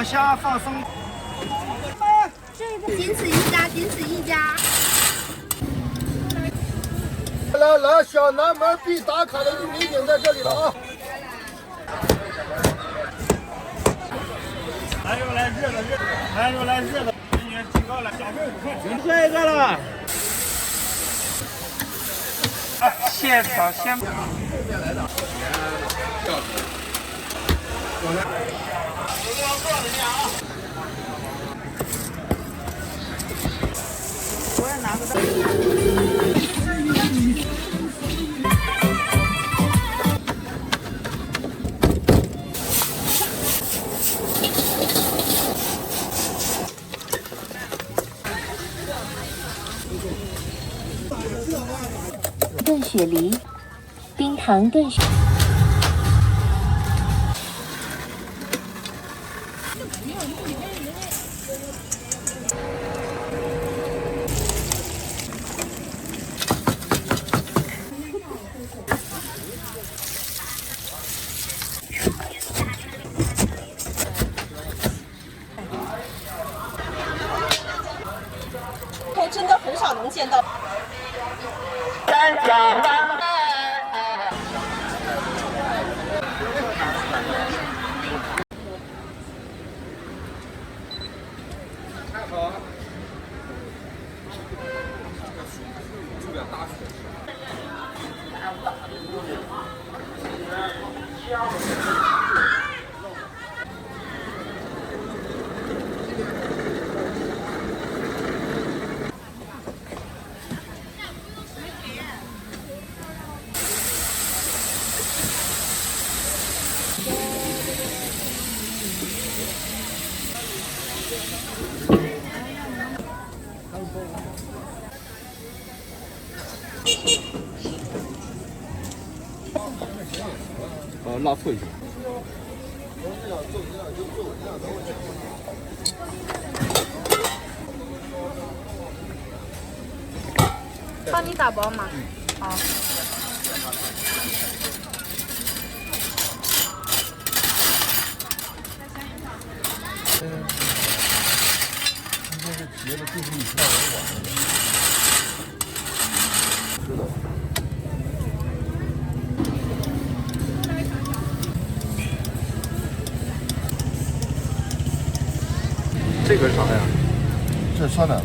下放松。仅此一家，仅此一家。来，小南门必打卡的玉米饼在这里了啊！还有来热的，还有来热的，美女提高了，小费5块钱。下一个了。现炒现。我也拿不到。炖雪梨，冰糖炖雪。真的很少能见到。拉错一下。帮你打包吗？好。今天是企业的最后一天了，是的。这个是啥呀？这是酸奶吧？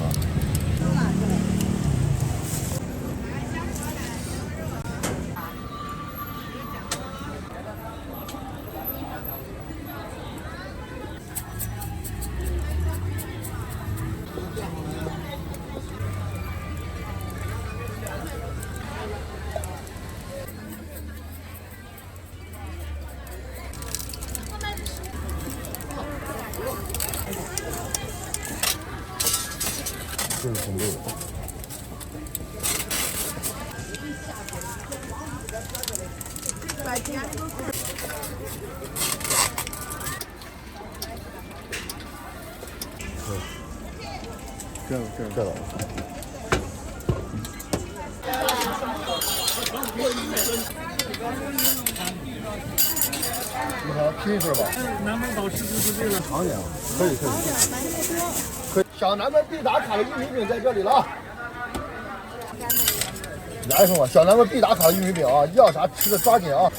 这是红豆的。这了。你好，拼一份吧。南门岛是不是这个长一点？可以。可以。小南门必打卡的玉米饼在这里了啊！来，兄弟们，小南门必打卡的玉米饼啊，要啥吃的抓紧啊！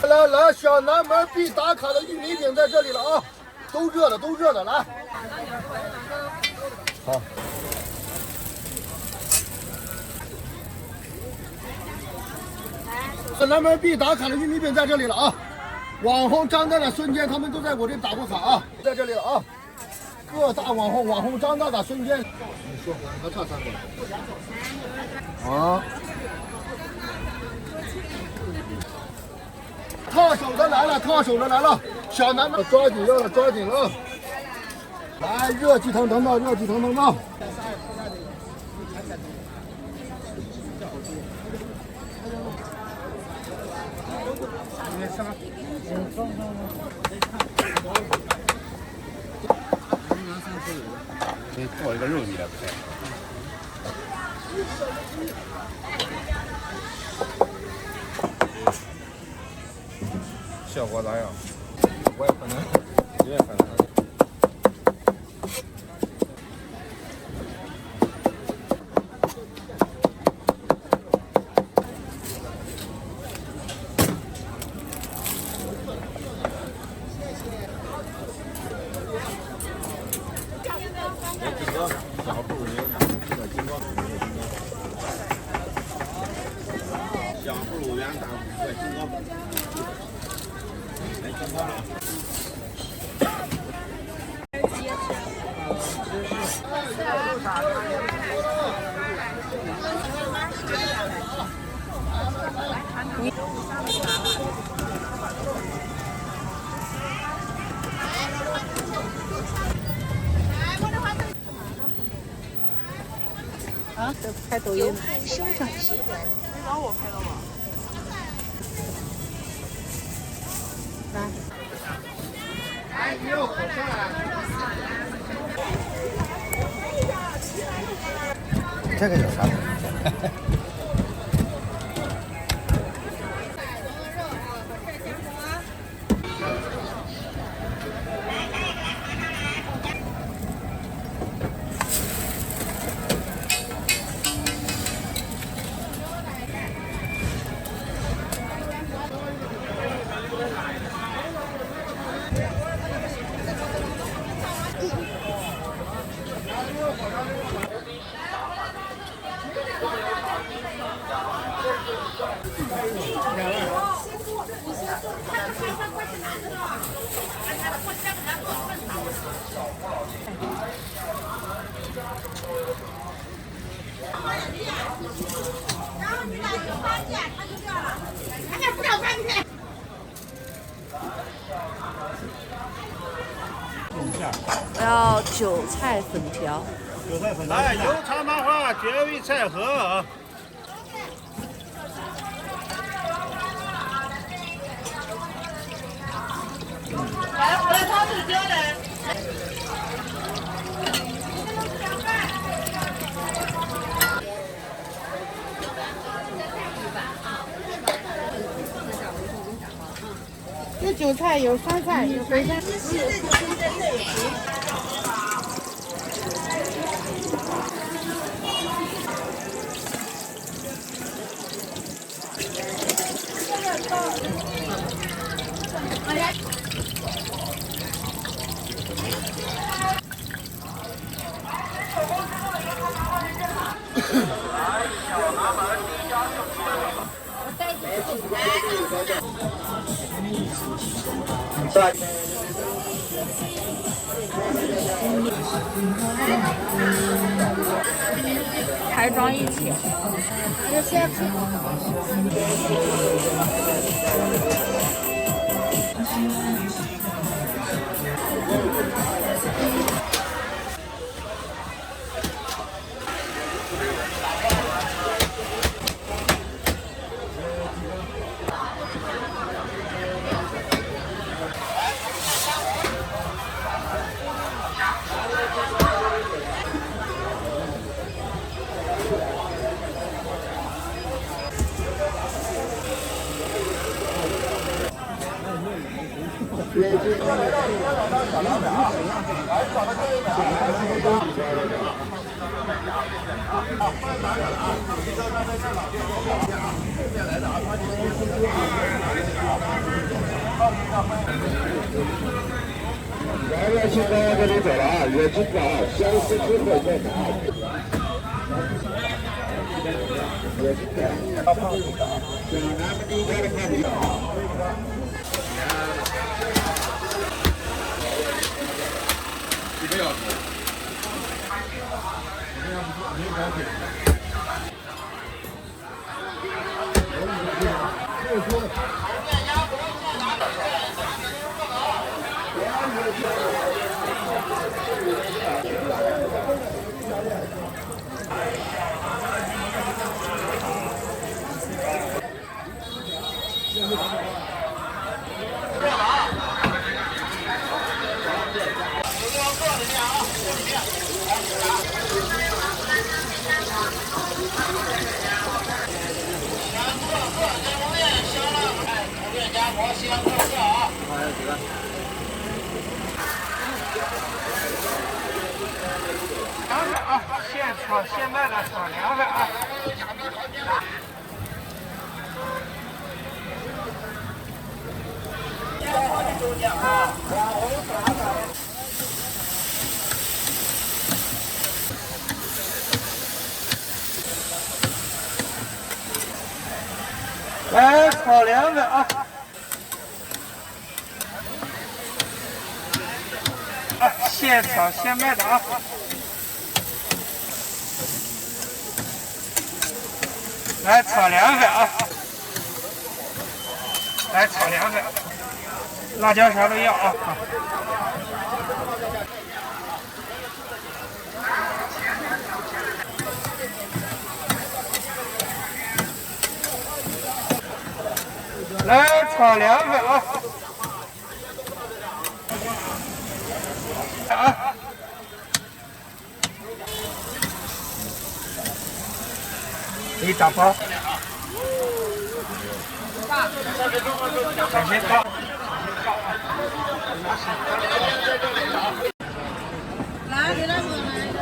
来，小南门必打卡的玉米饼在这里了啊！都热的，来。好。小南门必打卡的玉米饼在这里了啊！网红张大大、孙坚他们都在我这打过卡啊，在这里了啊！各大网红张大大、孙坚，你说还差3个啊？烫手的来了，小南门抓紧了，来，热气腾腾的。给做一个肉你来不效果咋样？我也可能，也可能。小不如圆，大不快，金刚。来，金刚了。啊，这拍抖音。收转时轮。你找我拍的吗？来。哎，你要口罩啊？这个有啥？我要韭菜粉条。韭菜粉条。来，油茶麻花绝味菜盒啊！来，我来超市交来。这韭菜有酸菜，有肥菜。还装一起。这先吃。来了，青哥这里走了啊，有金子啊，相思之后再拿。有金子，要放一个啊，想拿不离开的看你。一个小时。没有高铁。现炒现卖的炒凉粉啊。来炒凉粉啊！现炒现卖的啊！来炒凉粉啊！来炒凉粉，辣椒啥都要啊！来炒凉粉啊！啊！给你打包。感谢高。来，给他们来一个。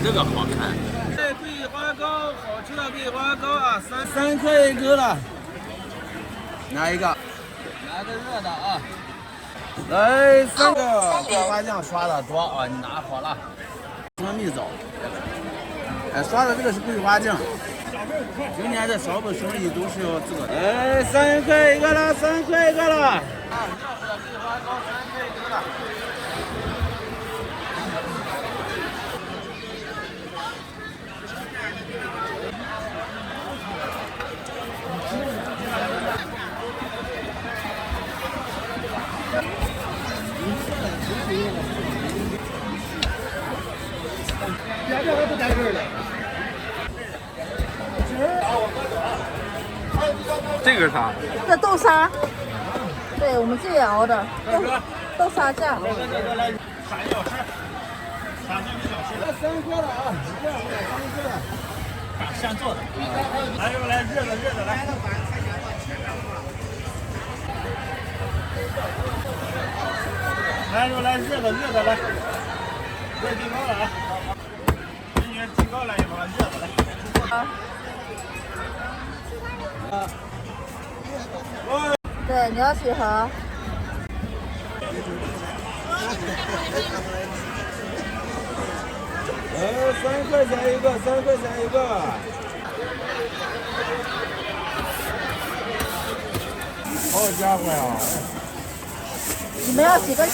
这个好看。对，桂花糕，好吃的桂花糕啊，3块一个了。拿一个，拿个热的啊。来3个桂花酱刷的多啊，你拿好了。什么蜜枣？哎，刷的这个是桂花酱。今年这小本生意都是要这个的。哎，3块一个了，3块一个了。啊，热乎的桂花糕3块一个了。这个是啥？这豆沙，对我们自己熬的豆沙酱。啥小吃？啥酱米小吃？来3块了啊！2块3块了。现做的。来来热的热的来。来热的热的来。热提高了啊！今年提高了一把热的来。对，你要几盒？3块钱一个，3块钱一个。好家伙呀！你们要几个？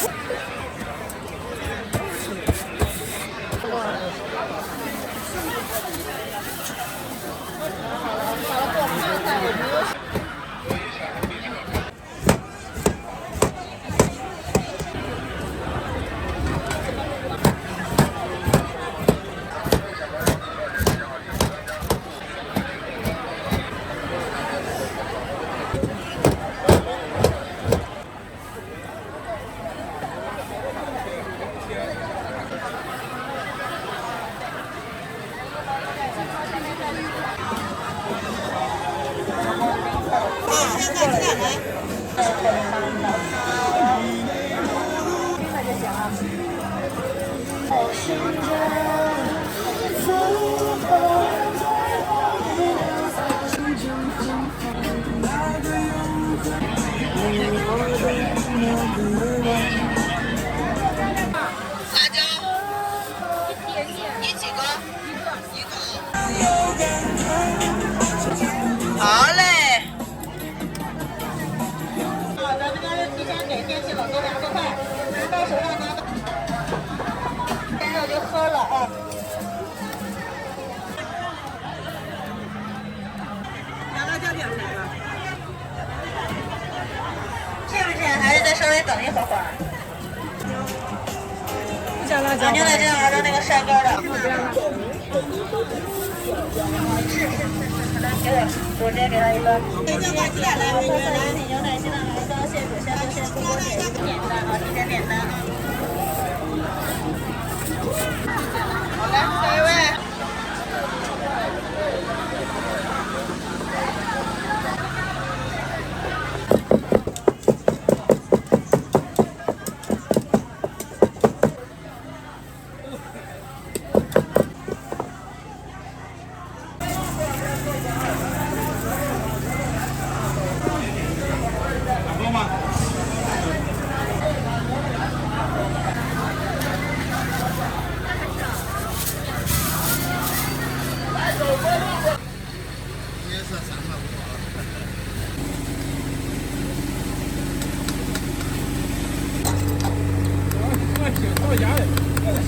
好嘞。咱们这是提前给电器冷冻2个块，拿到手上拿到，现在就喝了啊。拿辣椒点来了，是不是？还是再稍微等一会儿？不加辣椒。牛奶酱拿到那个晒干的。是，来给我直接给他一个。牛奶鸡蛋来，牛奶鸡蛋来一个，现煮现做现出锅点一个点单啊，提前点单啊。好来，下一位。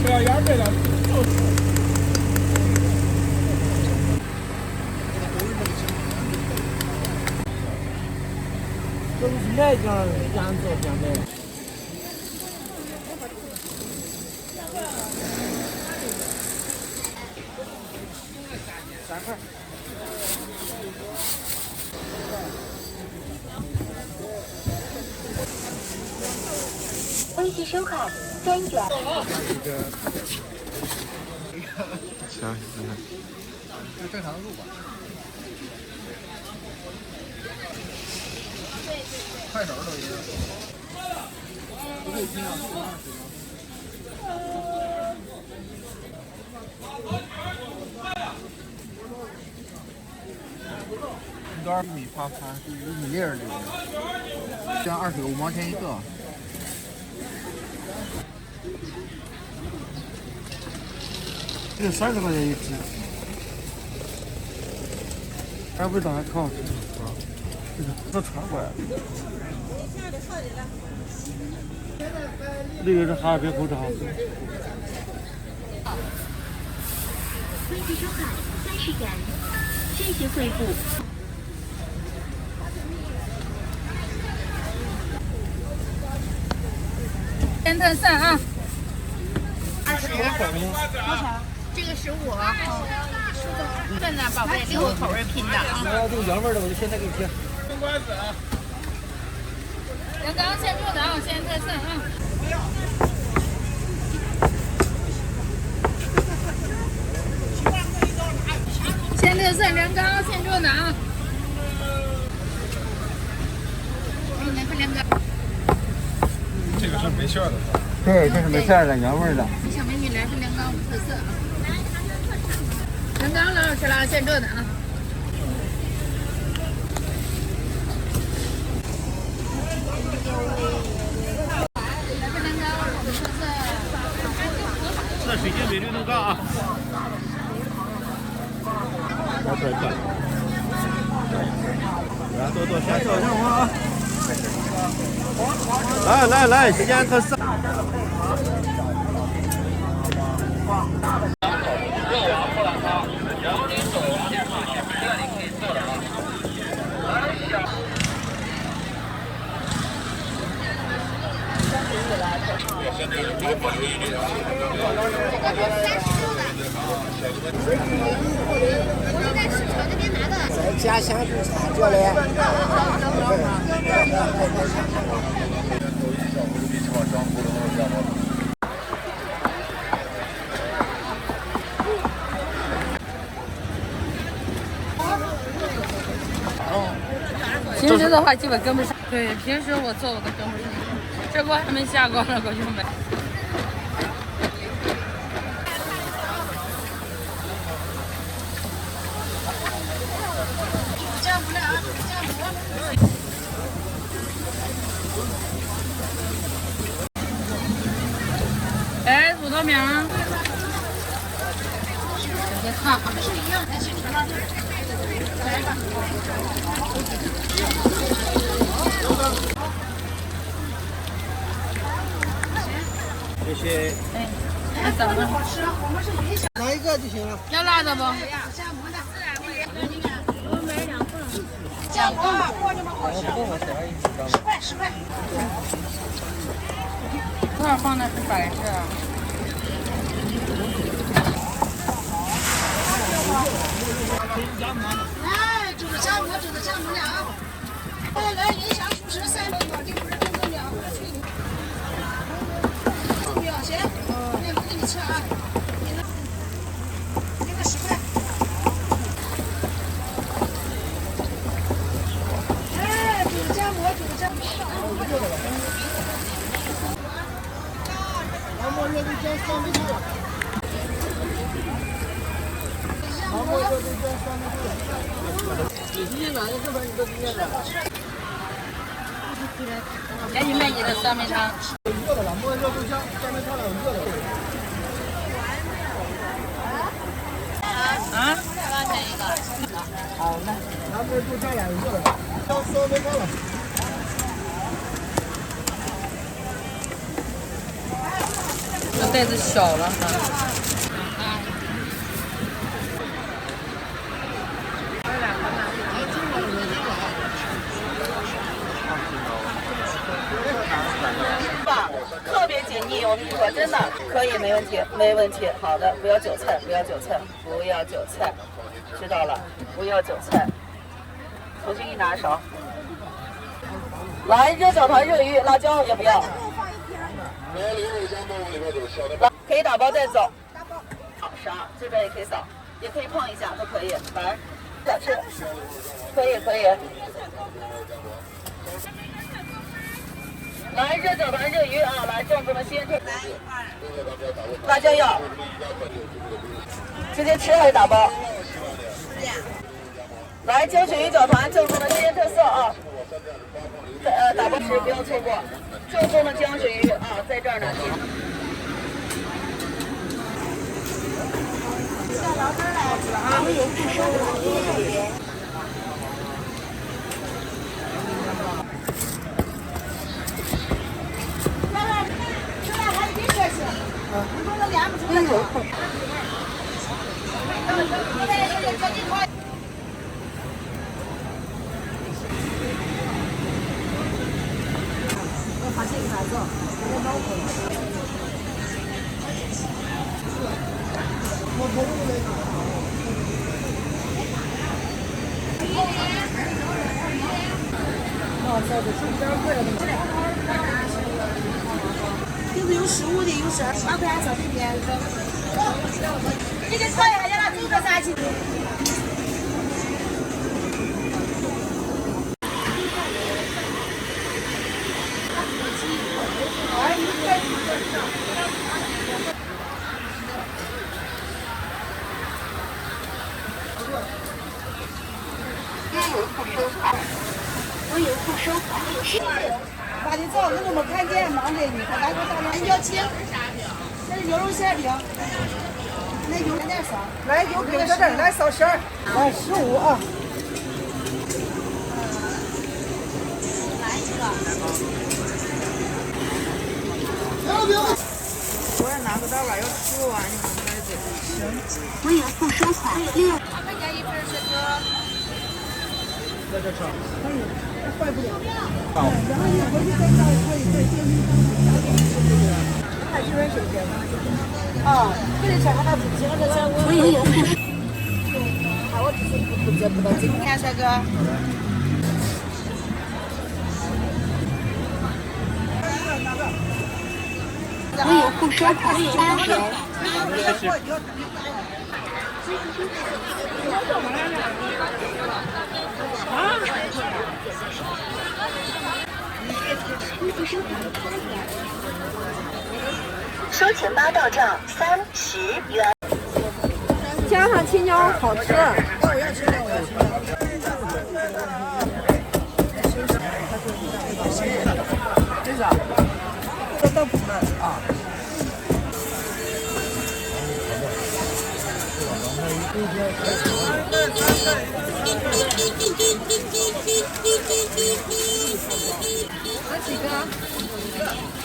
小鸭这个都是那个样子样的。3块。微信收款3元。行，就正常的路吧。快手都一样。多少米发餐？1.6米的，这样25毛钱一个。这个30块钱一只，还味道还可好吃。这个都传过来了。那个是哈尔滨红枣。微信收款30元，谢谢惠顾。先特色啊20元。多少？这个15。笨呐，宝贝，6个口味拼的啊。我要这个原味的，我就现在给你贴。冬瓜子啊。人刚先入的啊，先特色啊。先特色人刚先入的啊。这个是没馅的。对，这是没馅的，原味的。小美女来份凉糕，特色啊。凉糕老好吃了，现做的啊。来份凉糕，特色。这水晶美绿豆糕啊。拿出来看。来，多多先照一下我啊。来，西安特色。家乡土产做的。平时的话基本跟不上。对，平时我做我都跟不上。这锅还没下锅呢，狗兄们。哎，土豆饼。别烫。谢谢。哎，怎么了？拿一个就行了。要辣的不？酱锅锅你们好吃，10块。多少放的是白事啊？来，煮的姜母了啊！来，营养素食3种保定不是正宗粮，重要行，那不给你吃啊，一个10块。哎，煮的姜母。毛毛热豆浆3枚块。毛毛热豆浆3枚块。你今天哪个这边你都今天的？赶紧卖你的酸梅汤。热的了，毛毛热豆浆3枚块了，热的。啊？好的，毛毛豆浆2个的，要3枚块了。这袋子小了哈。特别紧腻，我跟你说，真的可以，没问题，没问题。好的，不要韭菜，不要韭菜，不要韭菜，知道了，不要韭菜。重新一拿勺。来，热小团热鱼，辣椒要不要？可以打包带走。好，啥？这边也可以扫，也可以碰一下，都可以。来，想吃，可以可以。来，热小团热鱼啊！来，正宗的鲜特。辣椒要，直接吃还是打包？来，江水鱼饺团，正宗的鲜特色啊！打包吃，不要错过。正宗的江水鱼啊，在这儿呢。小老板来，我有不收款。就是有15的，有12块钱小这边。这个炒一下，让他煮个啥去？我有不收款。把你照着我们看见，忙着你，来个大羊腰切，这是牛肉馅饼，那油有点少，来油饼这点，来少馅儿，来15啊。来一个。我也拿个袋吧，要吃完你们再给行。我有不收款6。2块钱一份这个。在这吃可以，坏不了。好。然后你回去再找可以再电力看新闻手机啊，这里查看到几个这我也有不收。我只是不接不到今天帅哥。我有不收款30。收钱包到账30元。加上青椒好吃。我要吃，我要吃。这啥？这豆腐们啊。几个？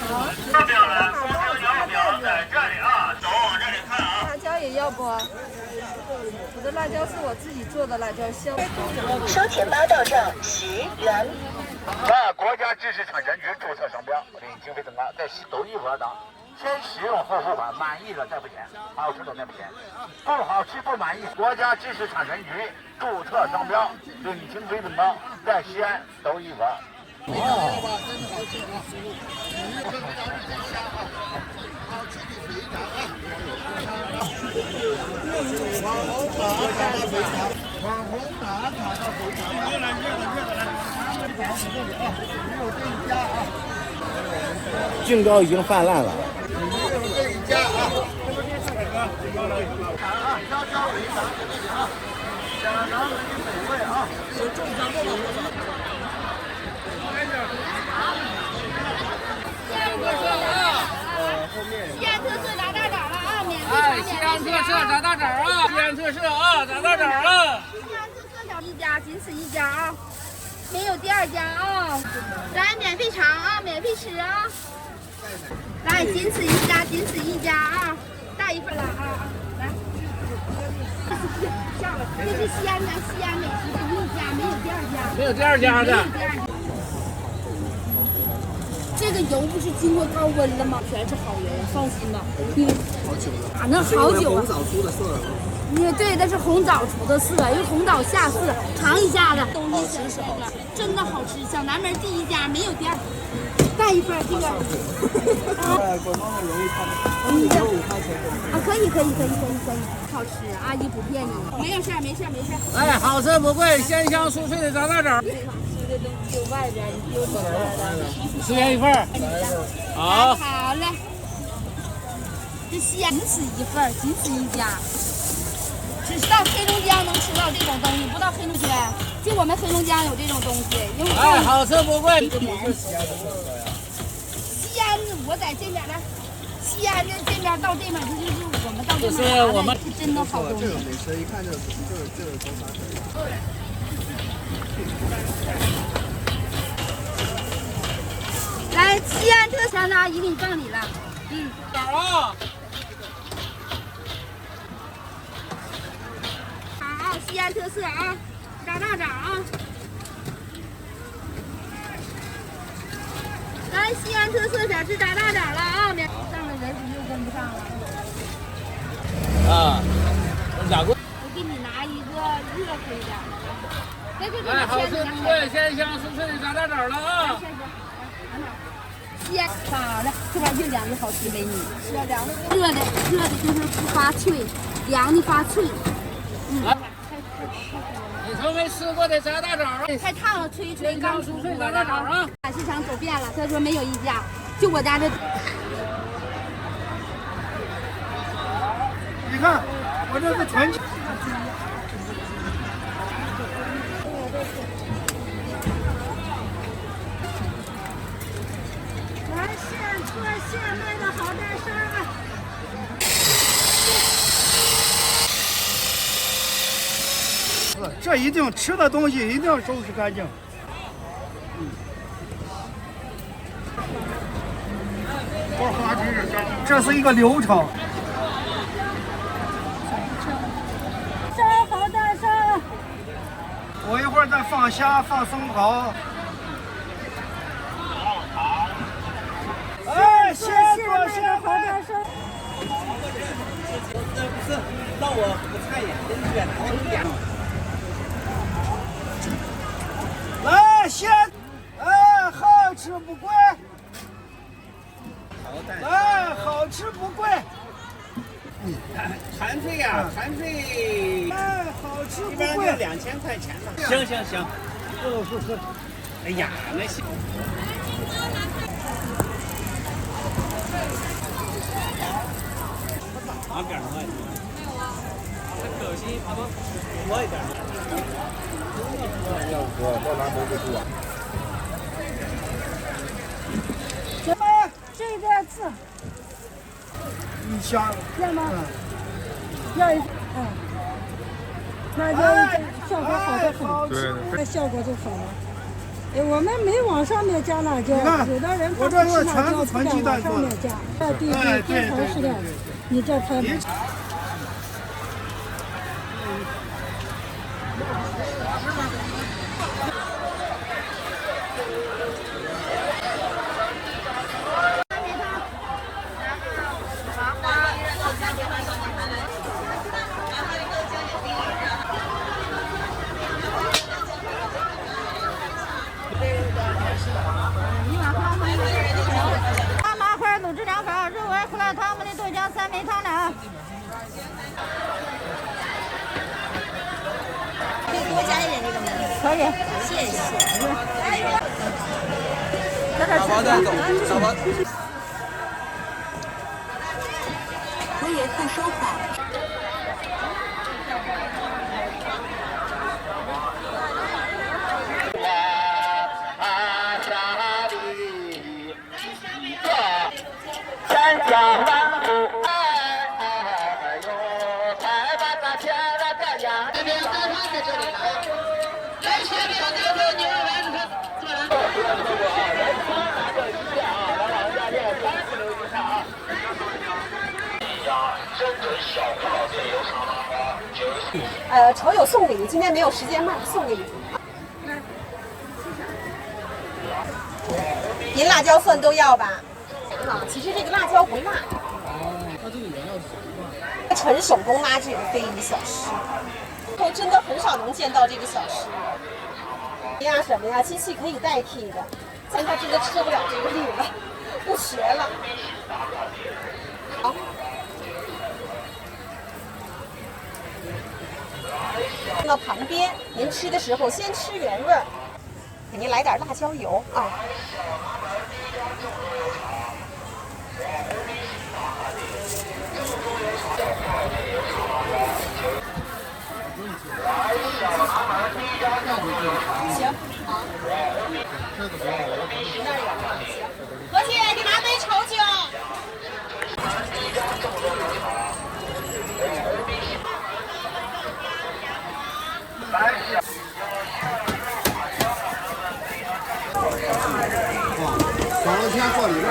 好。发表了，公交摇表在这里啊，走往这里看啊。辣椒也要不？我的辣椒是我自己做的辣椒香。收钱包到账10元。在国家知识产权局注册商标，并经费增加，在抖音活当先使用后付款，满意了再付钱，好吃的再付钱。不好吃不满意，国家知识产权局注册商标，并经费增加，在西安抖音活。菌糕已经泛滥了。西安特色炸大掌了啊，免费。哎，西安特色炸大掌啊！西安特色啊，炸大掌了。西安特色小一家，仅此一家啊，没有第二家啊。来，免费尝啊，免费吃啊。来，仅此一家，仅此一家啊！带一份了啊！来，下了，这是西安的西安美食的一家，没有第二家。没有第二家的。这个油不是经过高温了吗？全是好油，放心吧。好久了，反正好久啊。红枣出的色。对，那是红枣出的色，因为红枣下色。尝一下子，东西真是好吃，真的好吃。小南门第一家，没有第二。带一份这个。广东的容易看到。5块钱。啊，可以，好吃，阿姨不骗你。没有事，没事。哎，好吃不贵，鲜香酥脆的炸大枣。这东西丢外边，你丢出来了。10元一份。好。好嘞。这西安仅此一份，仅此一家。只是到黑龙江能吃到这种东西，不到黑龙江，就我们黑龙江有这种东西。因为哎，好吃不贵。西安，我在这边的，西安的这边到这边，这就是我们到这边是我们是真的好东西。这种美食一看就是中餐。来，西安特产的阿姨给你放里了。枣啊！好，西安特色啊，炸大枣啊。来，西安特色小吃炸大枣了啊！上了人数又跟不上了。啊，咋过？我给你拿一个热乎一点的。在这边。哎，好吃不贵，鲜香酥脆的炸大枣了啊！西安好了，这玩意儿凉的好吃，美女。热的就是不发脆，凉的发脆。你从没吃过的炸大枣啊？太烫了，吹一吹。刚酥脆炸大枣啊！把市场走遍了，他说没有一家，就我家这。你看，我这是全。来现做现卖的好带生啊！这一定吃的东西一定要收拾干净。这是一个流程。生好带生。我一会儿再放虾，放生蚝。哎，先做先好带生。不是，让我不看一眼，远一点。来，先，哎，好吃不贵。哎，好吃不贵。团费呀，团费。哎，好吃不贵。一般就2000块钱吧。行。是。哎呀，那行。哪边儿卖？没有啊。这可惜，他们多一点。要我到南门就住啊。什么？这个字。一箱。要吗？要一。那就效果好的很。对。那效果就好了。哎，我们没往上面加辣椒，有的人他不吃辣椒，不敢往上面加。对，天朝是的。你这拍吗？大麻花卤制凉粉，肉丸胡辣汤，焖的豆浆，3枚汤凉。可以多加一点这个吗？可以，谢谢。打包带走，打包。可以快收好。山下万户，哎呦，快把那天来干呀！这边三方在这里来，来前面那个牛丸子，丑有送礼，今天没有时间卖，送礼。您辣椒蒜都要吧？其实这个辣椒不辣。它这个原料是什么？纯手工拉制的非遗小吃，后真的很少能见到这个小吃。呀什么呀，机器可以代替的，但他真的吃不了这个力了，不学了。好。放到旁边，您吃的时候先吃原味儿，给您来点辣椒油啊。行，好。那儿有，行。何姐，你拿杯稠酒。早上先做里面的。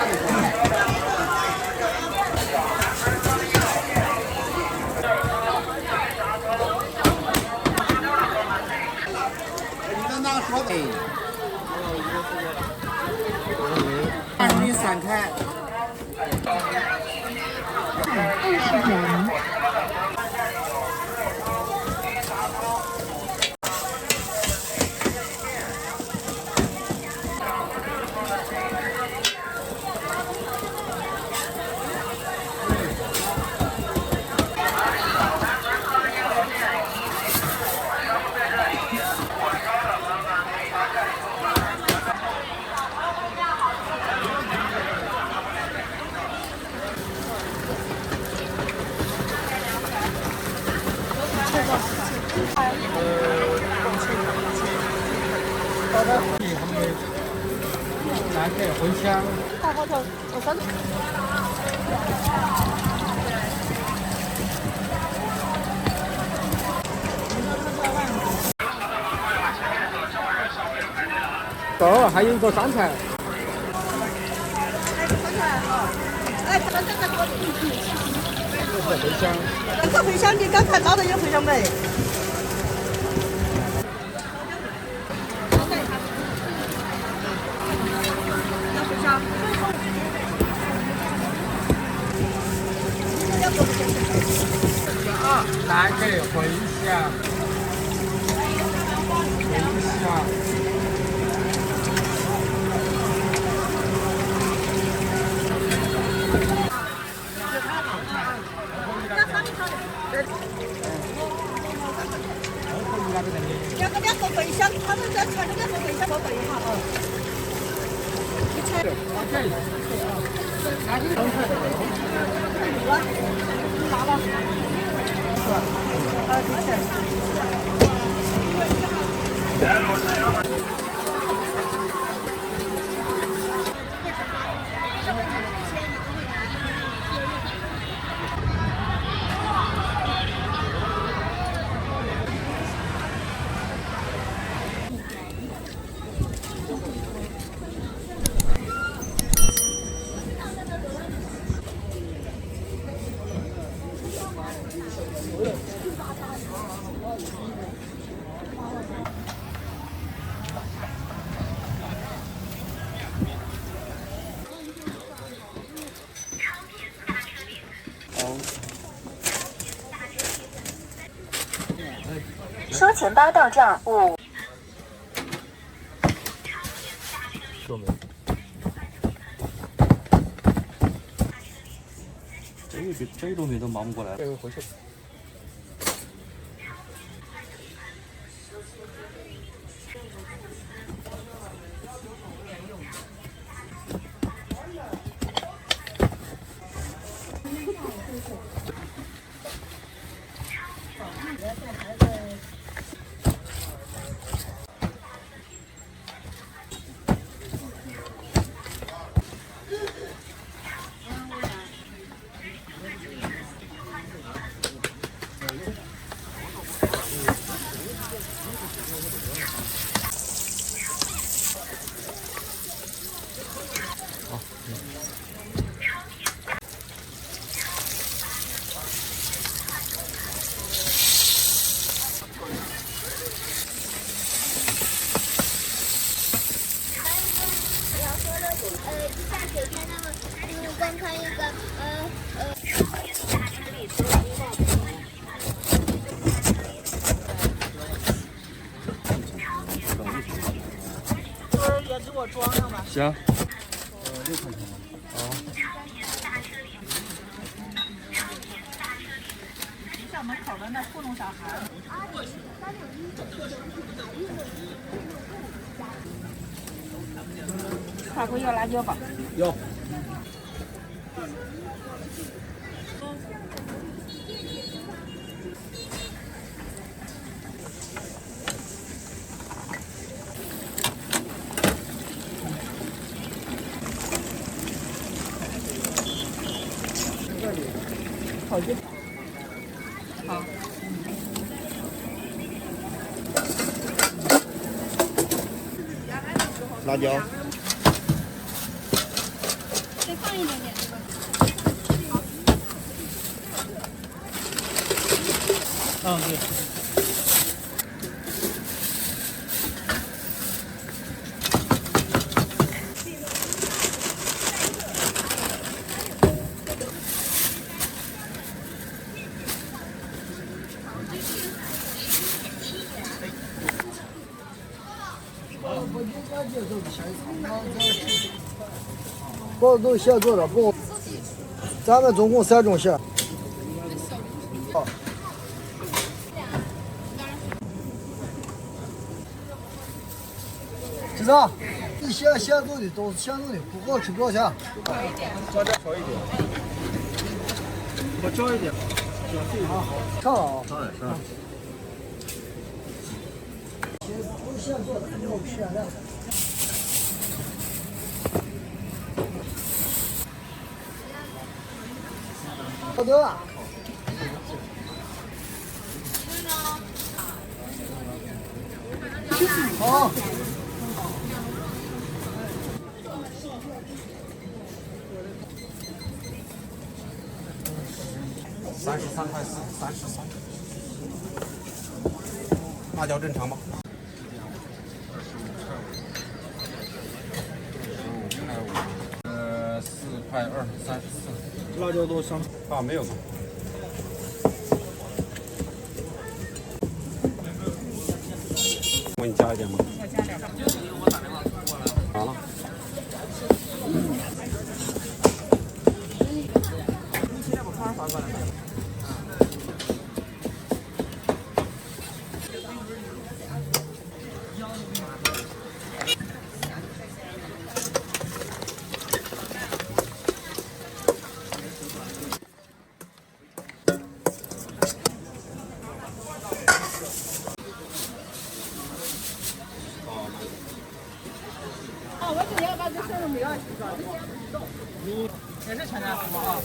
你跟那说的。让你散开。20元。来给茴香。大后头，我想。哦，还有一个酸菜。哎，看到这个锅里。这是茴香。这个茴香，你刚才捞的有茴香没？来给茴香，茴香。两个茴香，他们在传两个茴香我等一下啊。拿吧。收钱包到账5。这个东西都忙不过来。这个回去。下雪天他们观看一个也给我装上吧。行。6块钱。校门口的那糊弄小孩。大哥要辣椒吧？要。好就好。辣椒。再放一点点这个。嗯，对。包子都现做的，不，咱们总共3种馅。好。知道？你现做的都是现做的，不好吃不要钱。加点少一点。我浇一点。上了啊。上来上来。都是现做的，没有骗人。好的。好。33块4，33。辣椒正常吗？4块2，34。辣椒多香。啊，没有吗？我给你加一点吗？我加点。完了。我今天把这事儿没要知道，也是全家福啊。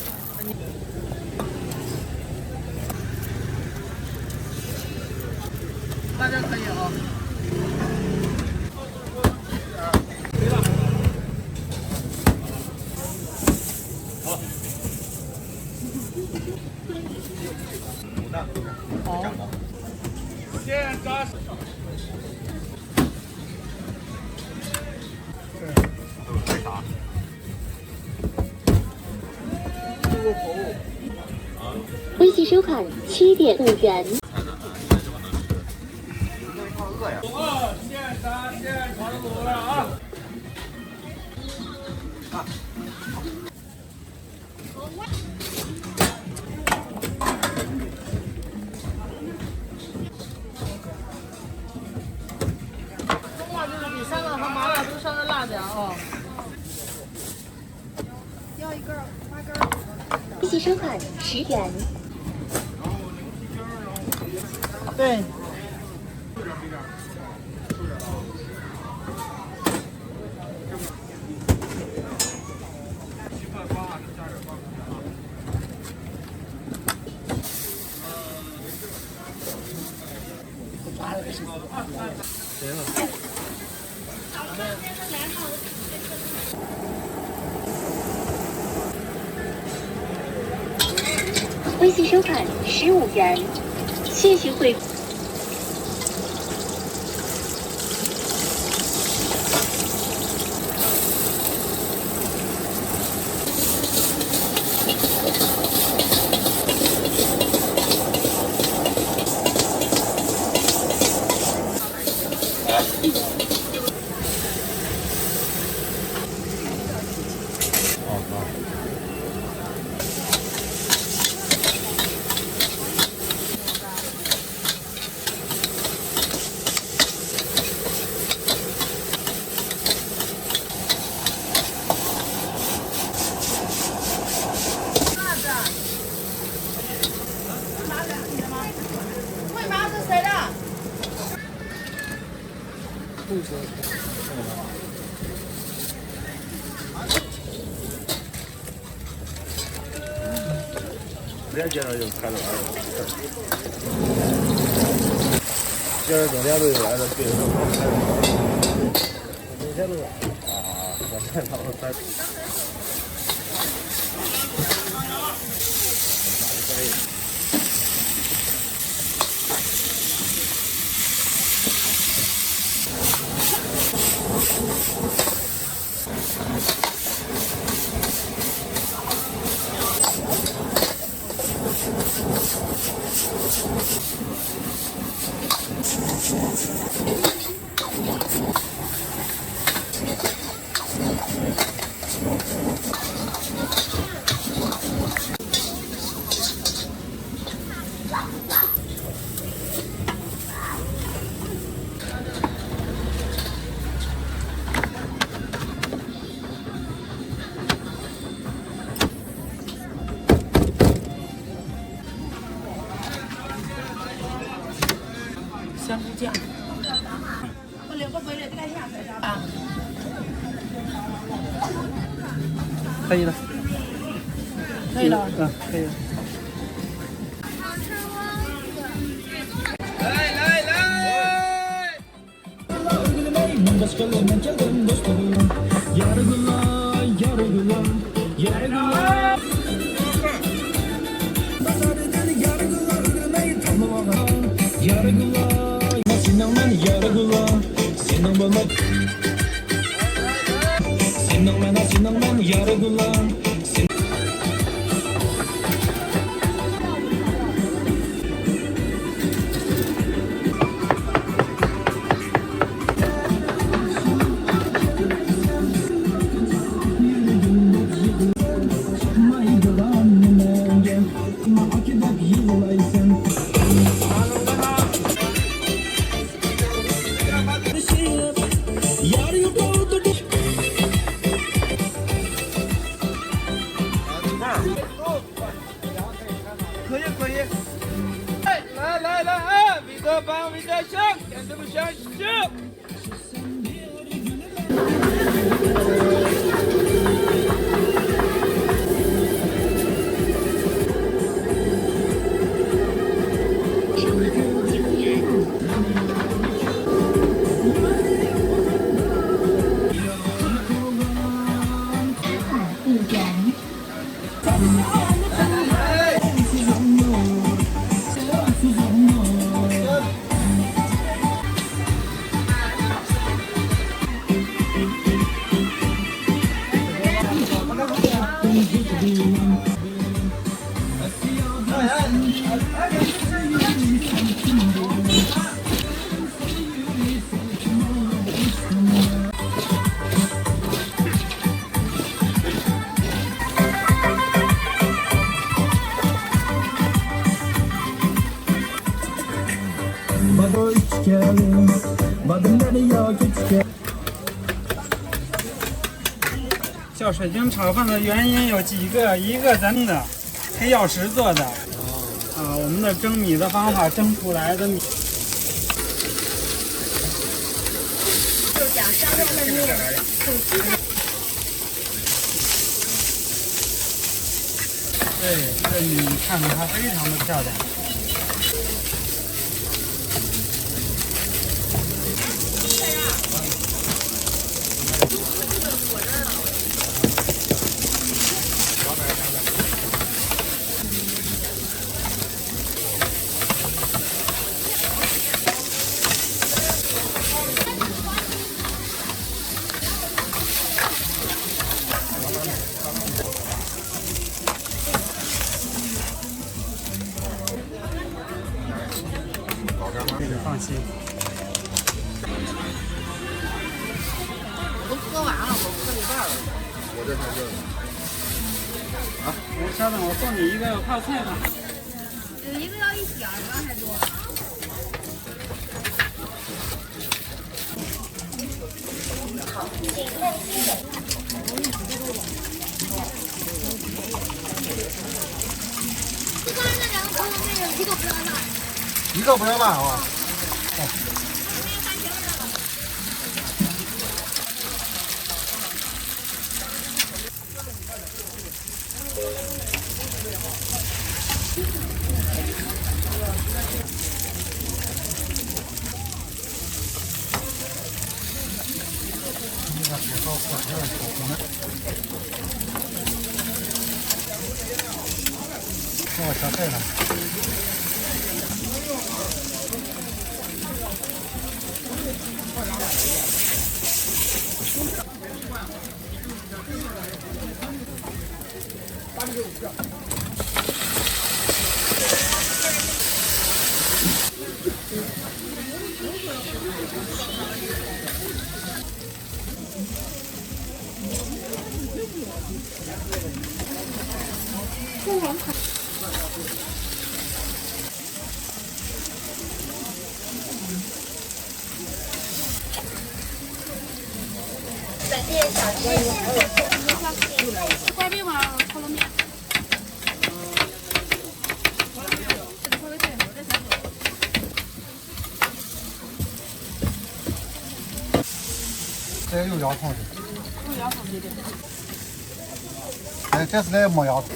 辣椒可以啊。好。卤蛋。好。现炸。为啥？微信收款7.5元。饿呀！现炸现炒的卤了啊！中辣就是比香港和麻辣都稍微辣点啊。要一根8根。微信收款10元。对。行了。微信收款15元，谢谢惠顾。天街上就看到了。今儿整天都有来的，对，每天都有。啊，我看他们在。香菇酱。我留个回来看一下在啥啊，可以了，可以了。嗯，可以了。来来来！ 可以可以，来啊！味道棒，味道香，点这么香香。叫水晶炒饭的原因有几个，一个真的黑曜石做的，我们的蒸米的方法蒸出来的米。就讲香料的那个对，这个米看着它非常的漂亮。放心。我都喝完了，我喝一半了。我这才热呢。好，稍等，我送你一个泡菜吧。一个要一点儿吧，还多。刚才那两个朋友那个一个不要辣，一个不要辣啊。给我小费了。本店小吃挂壁吗？烤冷面。这个有腰头的。有腰头的对。哎，这是那个没腰头。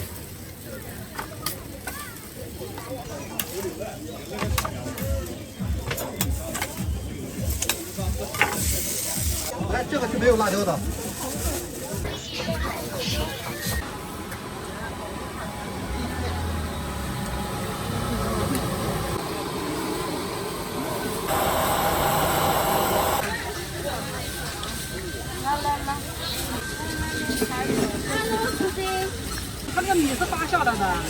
来，这个是没有辣椒的。它这个米是发酵的呢。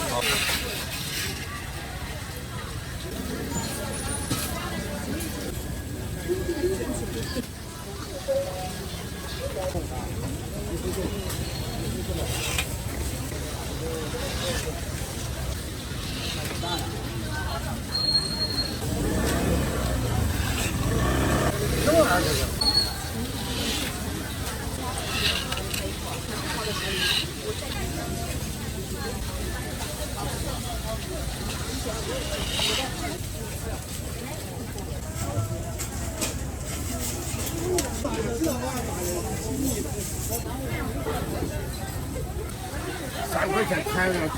3块钱砍上去，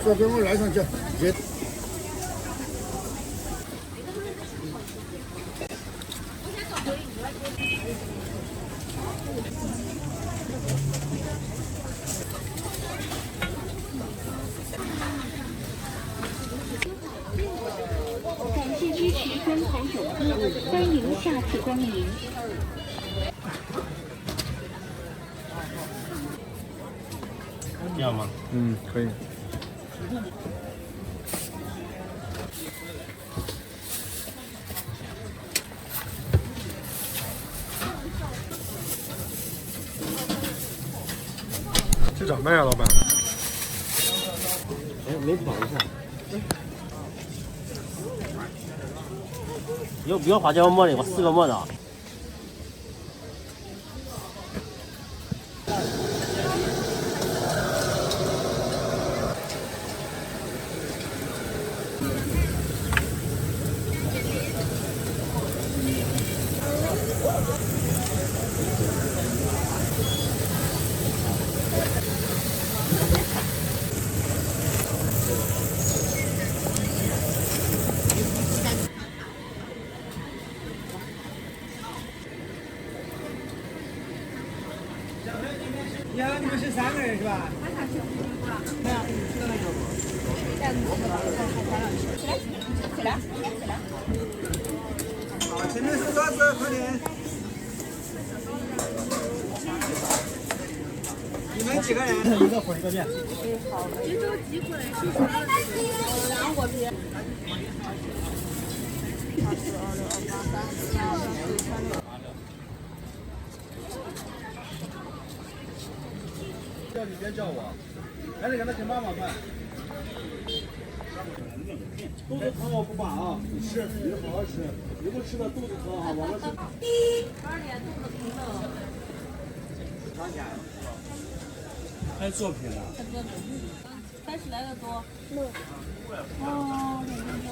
说给我来上去，热。感谢支持观盘总部，欢迎下次光临。要吗？嗯，可以。这咋卖啊，老板？哎，没绑一下。有不要花椒末的，我4个末的。你们是3个人是吧？没有，起来。好，前面是多少？快点。你们几个人？一个混一个面。只有几个人是2锅皮。叫你别叫我，还得给他给妈妈饭。肚子疼我不管啊，你吃，你好好吃，你不吃的肚子疼啊，我们是。12点肚子疼的。拍作品了。 30来个多。哦，2斤肉。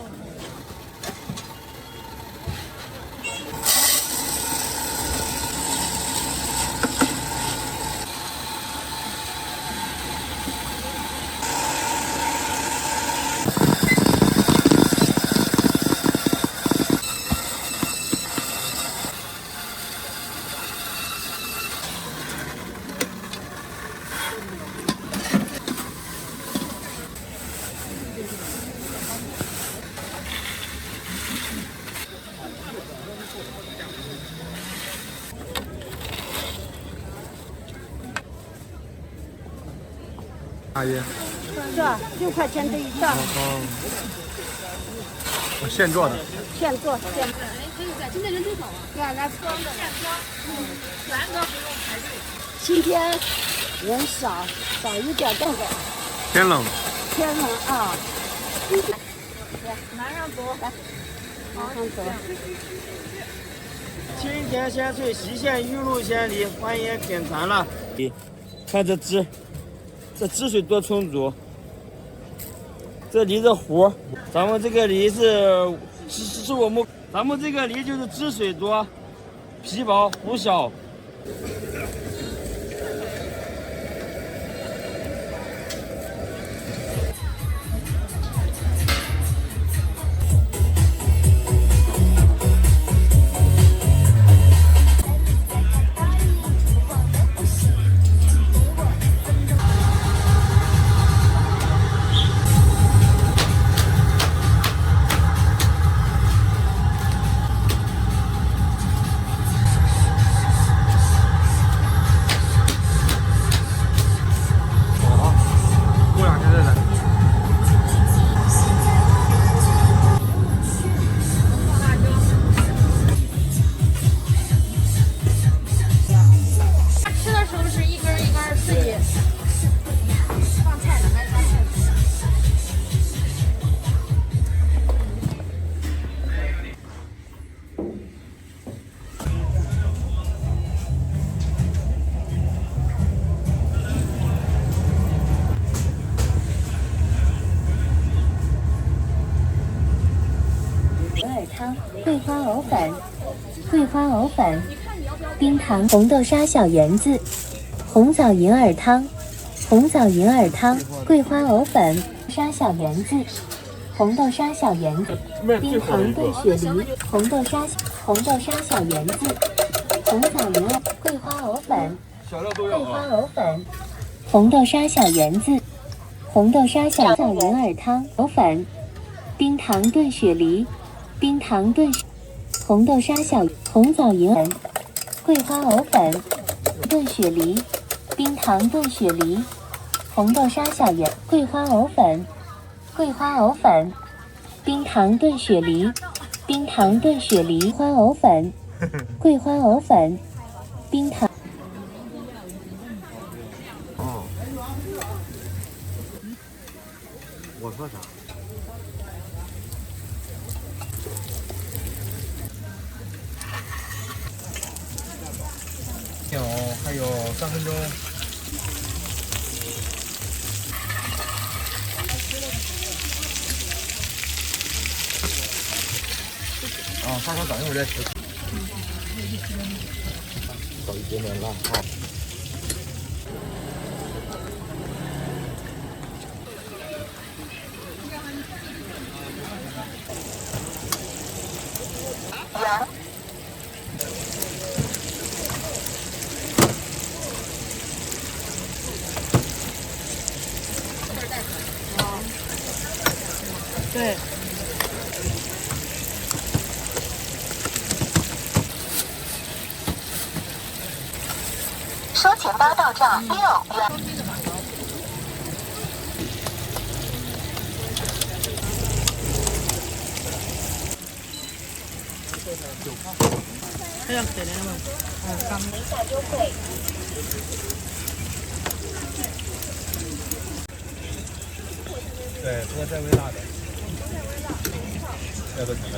阿姨，这6块钱这一袋。现做的。现做现。今天人真少啊。对啊，来装的。今天人少一点更好。天冷。天冷啊。马上走，来，马上走。青田鲜脆西线玉露鲜梨，欢迎品尝了。看这汁水多充足，这梨的核，咱们这个梨是咱们这个梨就是汁水多，皮薄核小。桂花藕粉、桂花藕粉、冰糖红豆沙小圆子、红枣银耳汤、红枣银耳汤、桂花藕粉、沙小圆子、红豆沙小圆子、冰糖炖雪梨、红豆沙小圆子、红枣银耳、桂花藕粉、桂花藕粉、红豆沙小圆子、红豆沙小银耳汤、藕粉、冰糖炖雪梨。冰糖炖红豆沙小红枣银耳桂花藕粉炖雪梨冰糖炖雪梨红豆沙小圆桂花藕粉冰糖炖雪梨冰糖炖雪梨花藕粉桂花藕粉冰糖。哦，我说啥？还有3分钟。稍稍等一会儿再吃。少一点点辣啊。对。收钱包到账6元。这样给人们，刚一下优惠。对，这个再微辣的，要不挺的。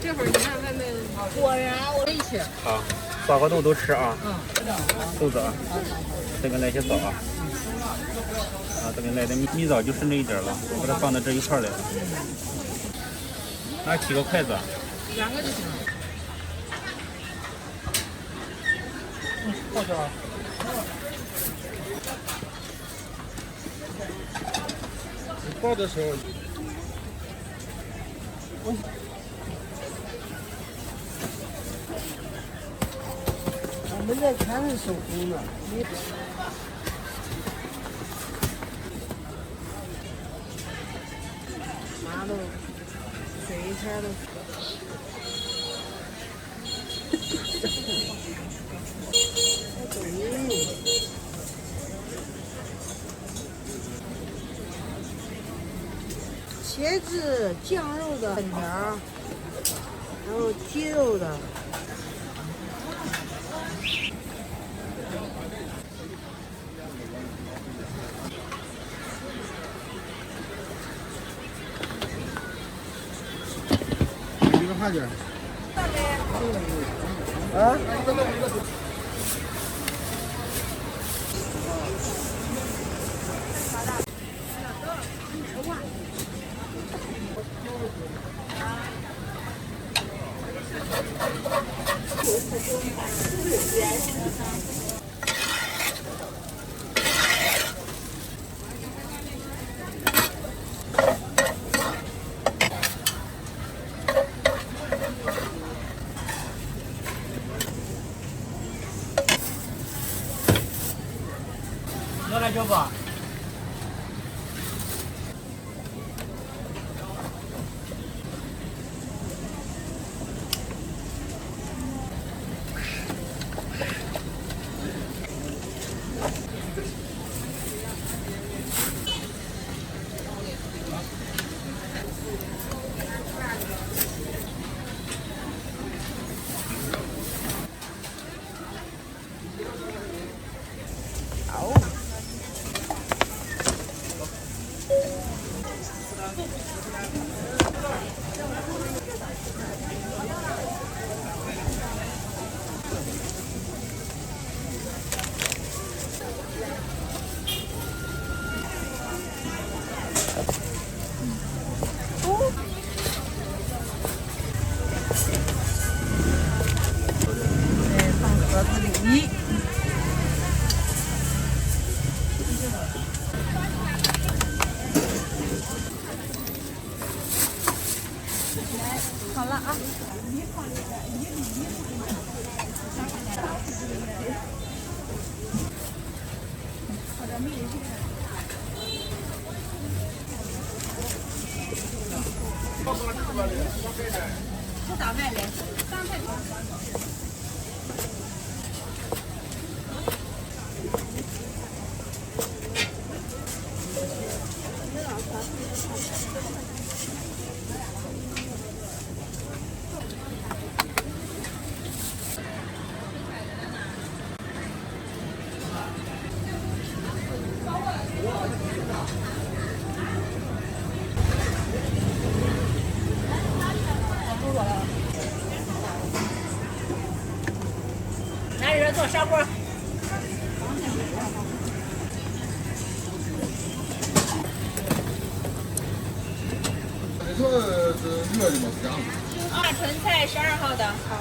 这会儿你看外面果然我一起。好，枣和豆都吃啊。豆子啊，这边来些枣啊。这边来的蜜枣就剩这一点了，我把它放到这一块来了。拿几个筷子？2个就行了。过去啊。你抱的时候。我们这全是手工的。啥都，水菜都。茄子酱肉的粉条，还有鸡肉的。一个饭卷。啊？要来就吧。好了啊。这咋卖嘞？男人做砂锅。这个是热的吗？这样子。啊，纯菜12号的。好。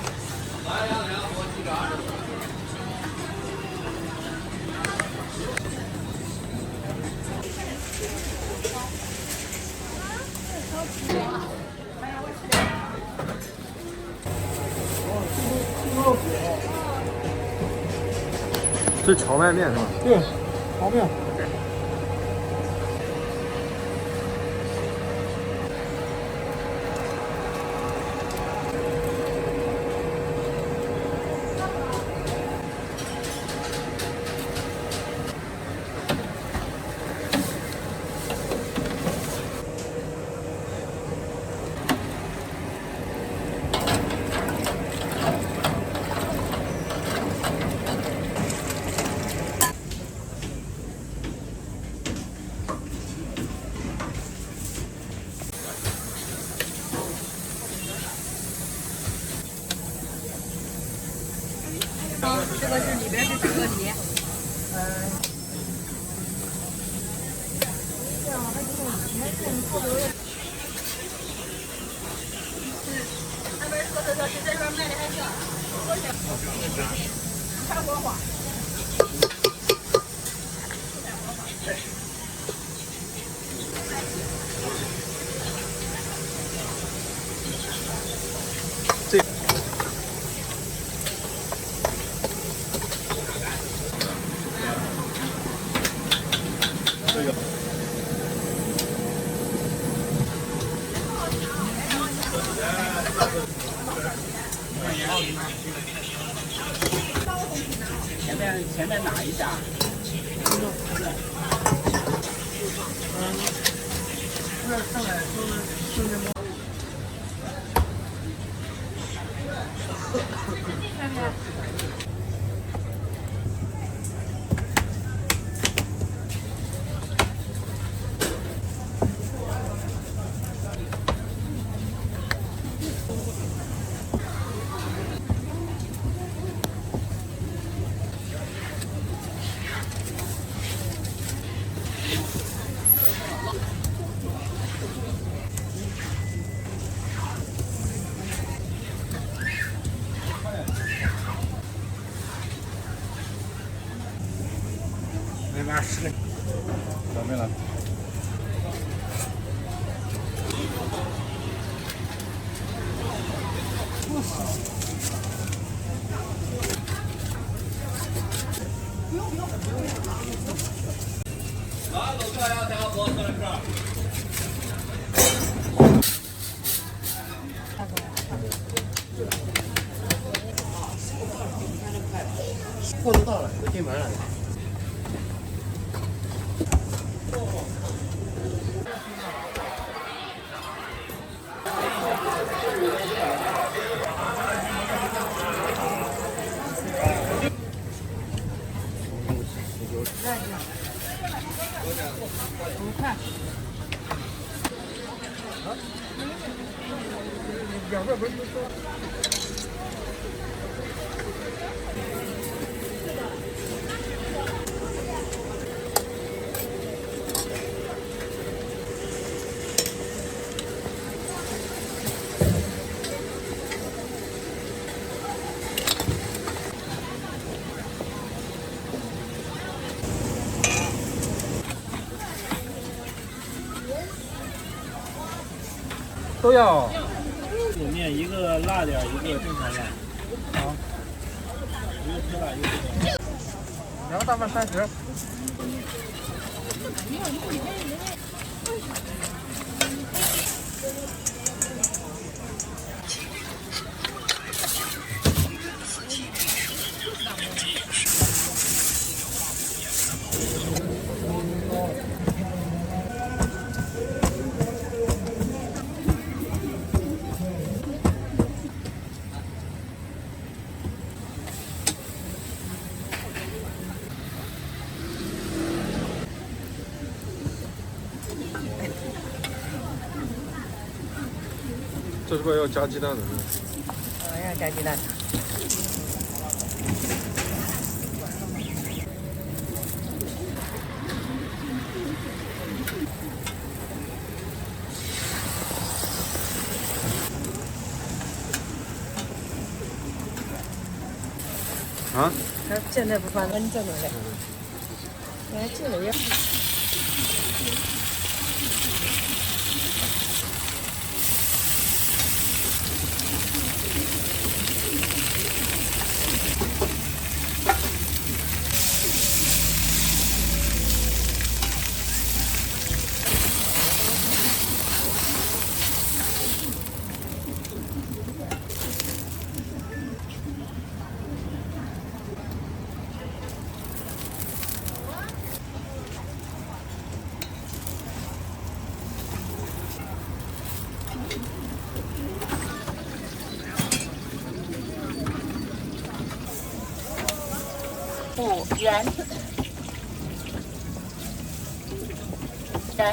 这荞麦面是吧？对，荞面。前面哪一家？上来顺便摸。那边10个，准备了。货都到了，都进门了。5块。2份不是说。都要。煮面一个辣点，一个正常辣。好。一个特辣，一个正常。2个大饭30。这是不是要加鸡蛋的？要加鸡蛋。啊？他现在不放温这种的，来这个要。圆圆。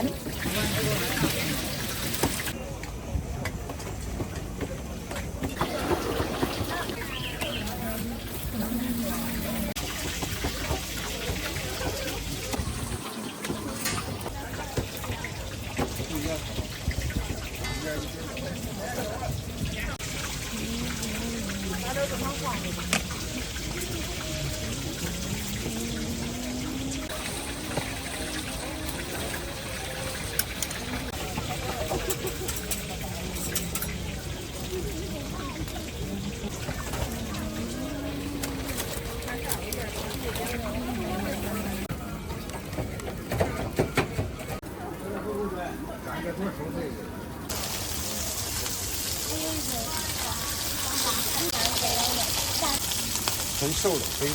很瘦的，菲力。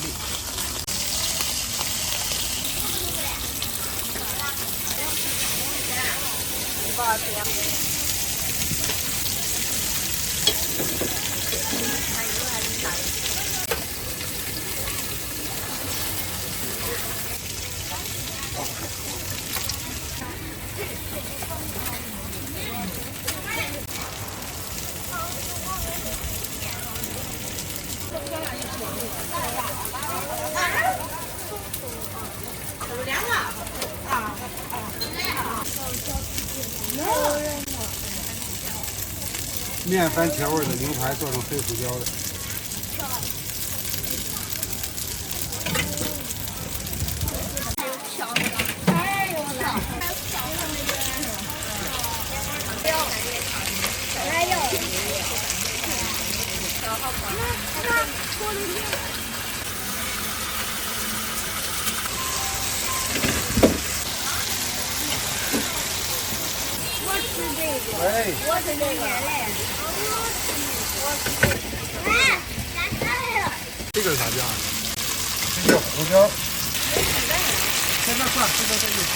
少钱？面番茄味的牛排做成黑胡椒的。喂，我是这个嘞。这个是啥酱？这叫胡椒。现在算，现在这意思。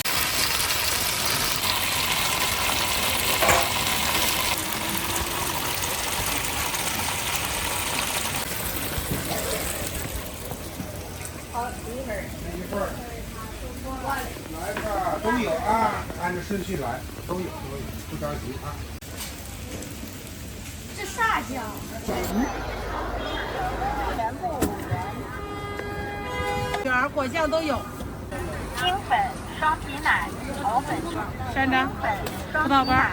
好，一份儿。一份儿。来吧，都有啊，按照顺序来，都有，不着急啊。这啥酱？全部5元。卷儿果酱都有。冰粉、双皮奶、藕粉、山楂、葡萄干、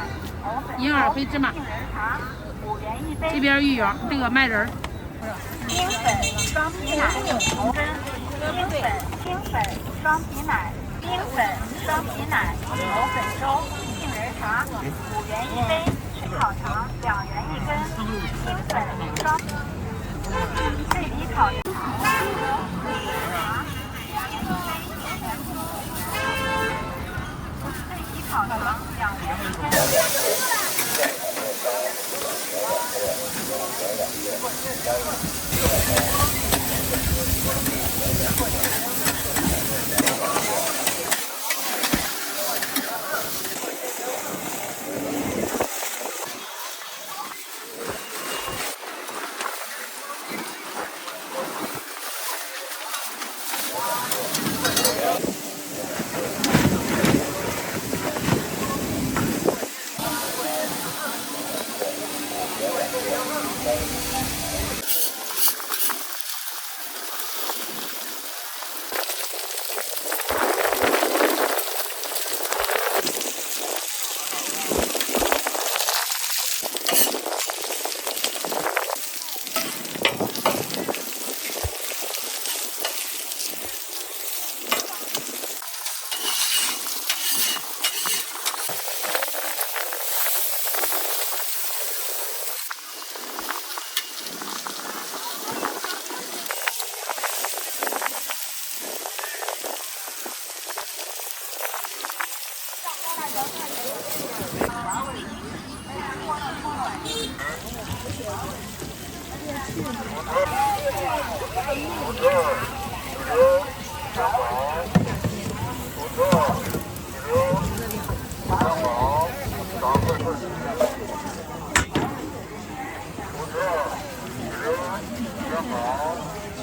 银耳黑芝麻。杏仁茶5元1杯。这边芋圆，这个麦仁儿。冰粉、双皮奶、藕粉。冰粉、双皮奶。冰粉、双皮奶、藕粉粥、杏仁茶5元1杯，水烤肠2元1根。冰粉、双脆皮烤肠。脆皮烤肠2元1根。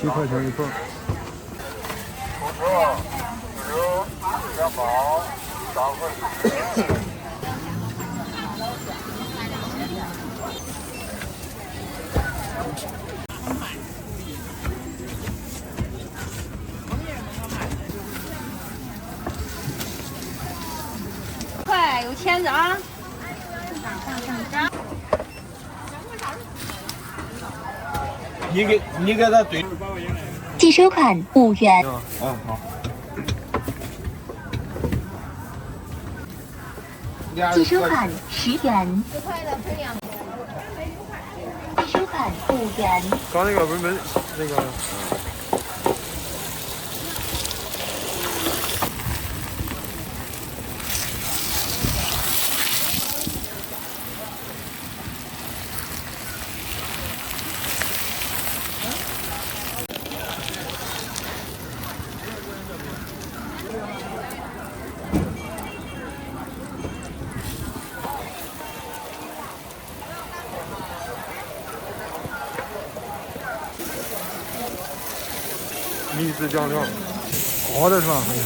7块钱一份。快，有签子啊！你给他对。计收款5元。好。计收款10元。计收款5元。刚那个不是门那个。丝酱料，熬的是吧？哎呀。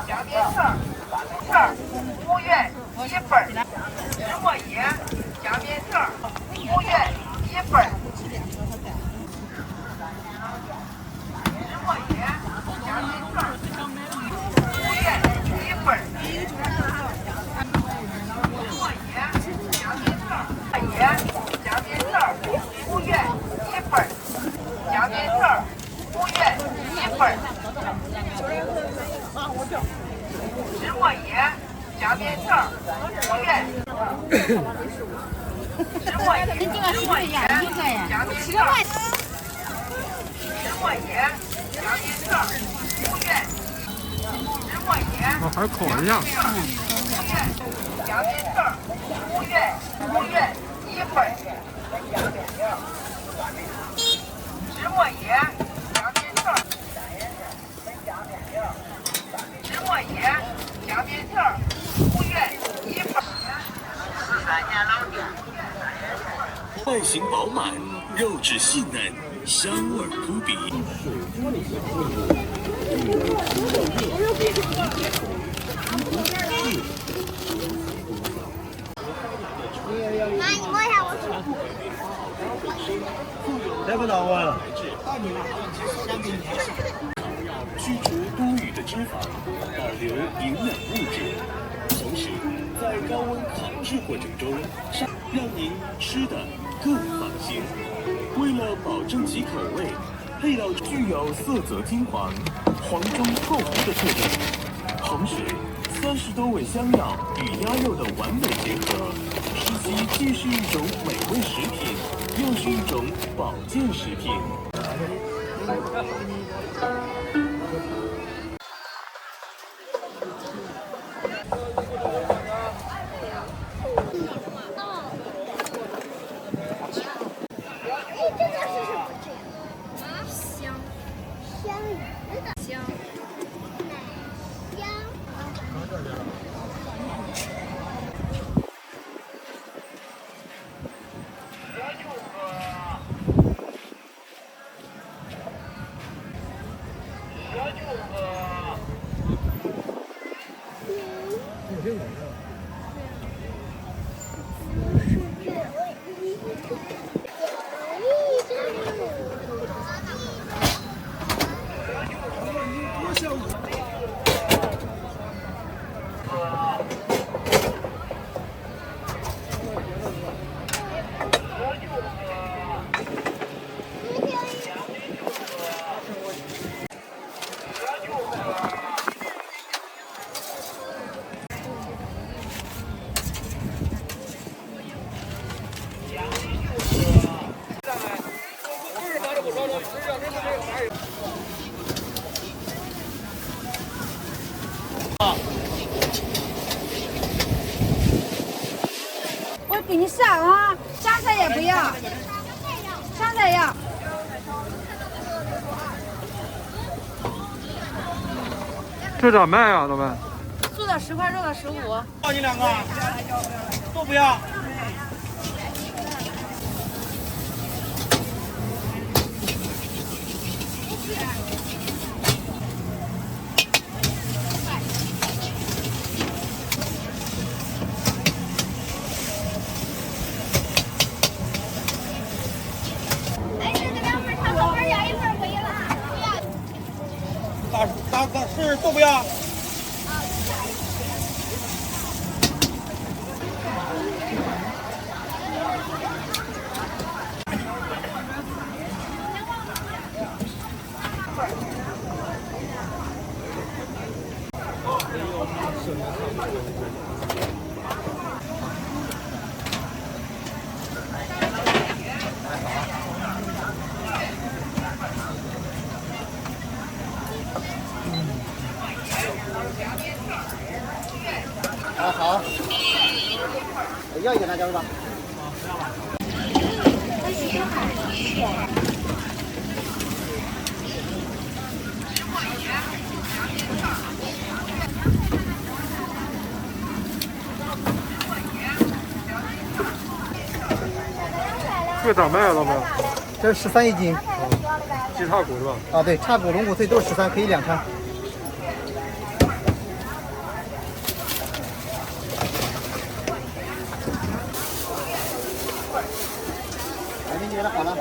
夹边刺儿，乌月1份儿，石墨爷夹边刺儿，乌月1份儿。石墨爷夹边刺儿，乌月1份儿。石墨爷夹边刺儿，爷夹边刺儿，乌月1份儿，夹边刺儿，乌月1份儿。石墨爷夹边刺儿，乌月。石墨爷夹边刺儿，石墨爷夹边刺儿，乌月。石墨爷还烤一下。夹边刺儿，乌月1份儿。石墨爷夹边刺儿。石墨爷夹边刺儿，乌月1份儿。外形饱满，肉质细嫩，香味扑鼻。妈，你摸一下我手。来不到啊！去除多余的脂肪，保留营养物质，同时在高温烤制过程中，让您吃得更放心。为了保证其口味，配料具有色泽金黄、黄中透红的特征，同时30多味香料与鸭肉的完美结合，使其既是一种美味食品，又是一种保健食品。我给你上啊，香菜也不要，香菜要。这咋卖啊，老板？素的10块，肉的15。要你2个，都不要。是都不要。要一个辣椒是吧？这个咋卖啊，老板？这是13一斤。鸡叉骨是吧？啊，对，叉骨、龙骨碎都是13，可以2串。你觉得好了？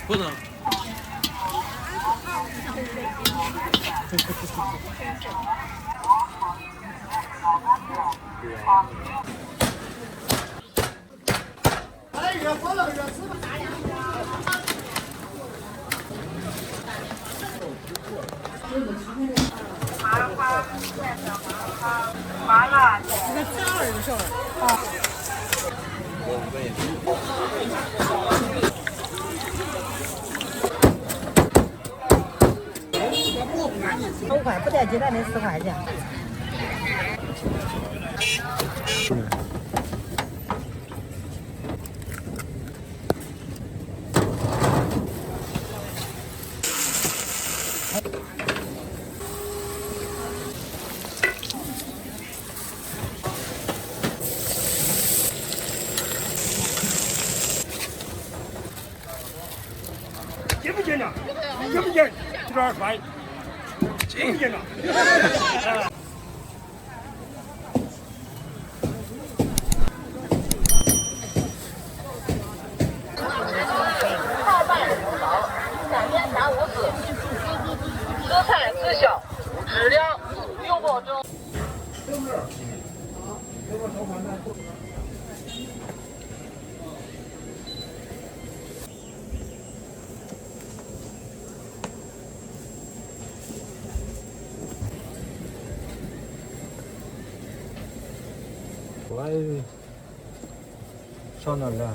不能。哎，热死了，热死了！麻辣这个加二的事儿啊。15块，不带鸡蛋的4块钱。见不见了？见不见？这个2块。见不见了？蔬菜质小，质量有保证。我上哪来？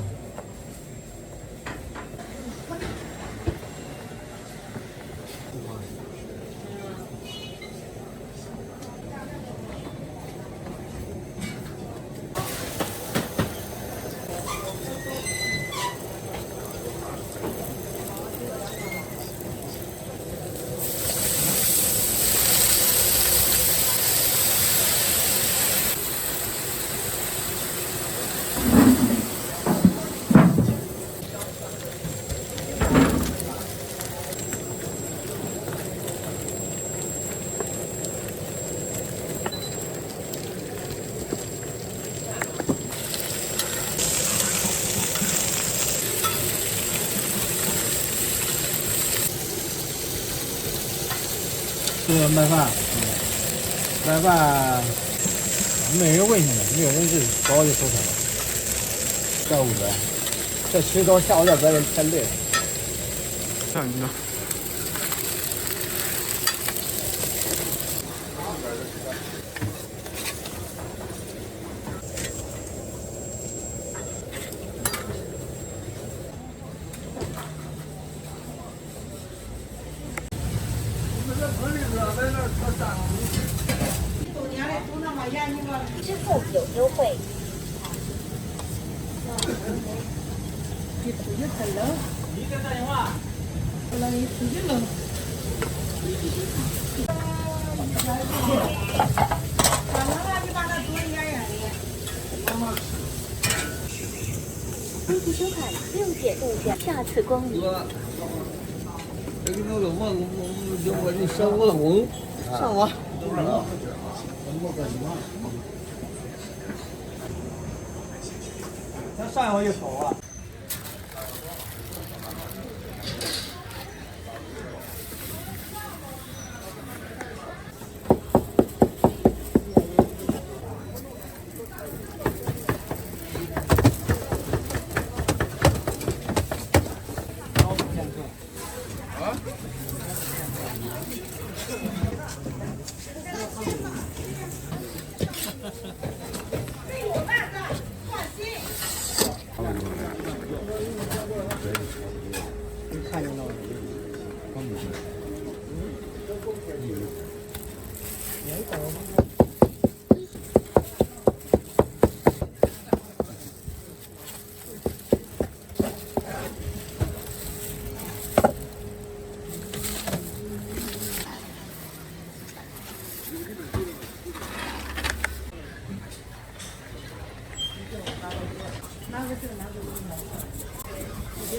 是卖饭，卖饭没人问现在，没有人是早就收摊了。下午的，这起早下午这别人太累了。看你呢。支付有优惠。你出去太冷。你在打电话。不然你出去冷。丰富收看6点度角，下次光临。这个那个我你上我了，上我。他上一回就走了。看见了。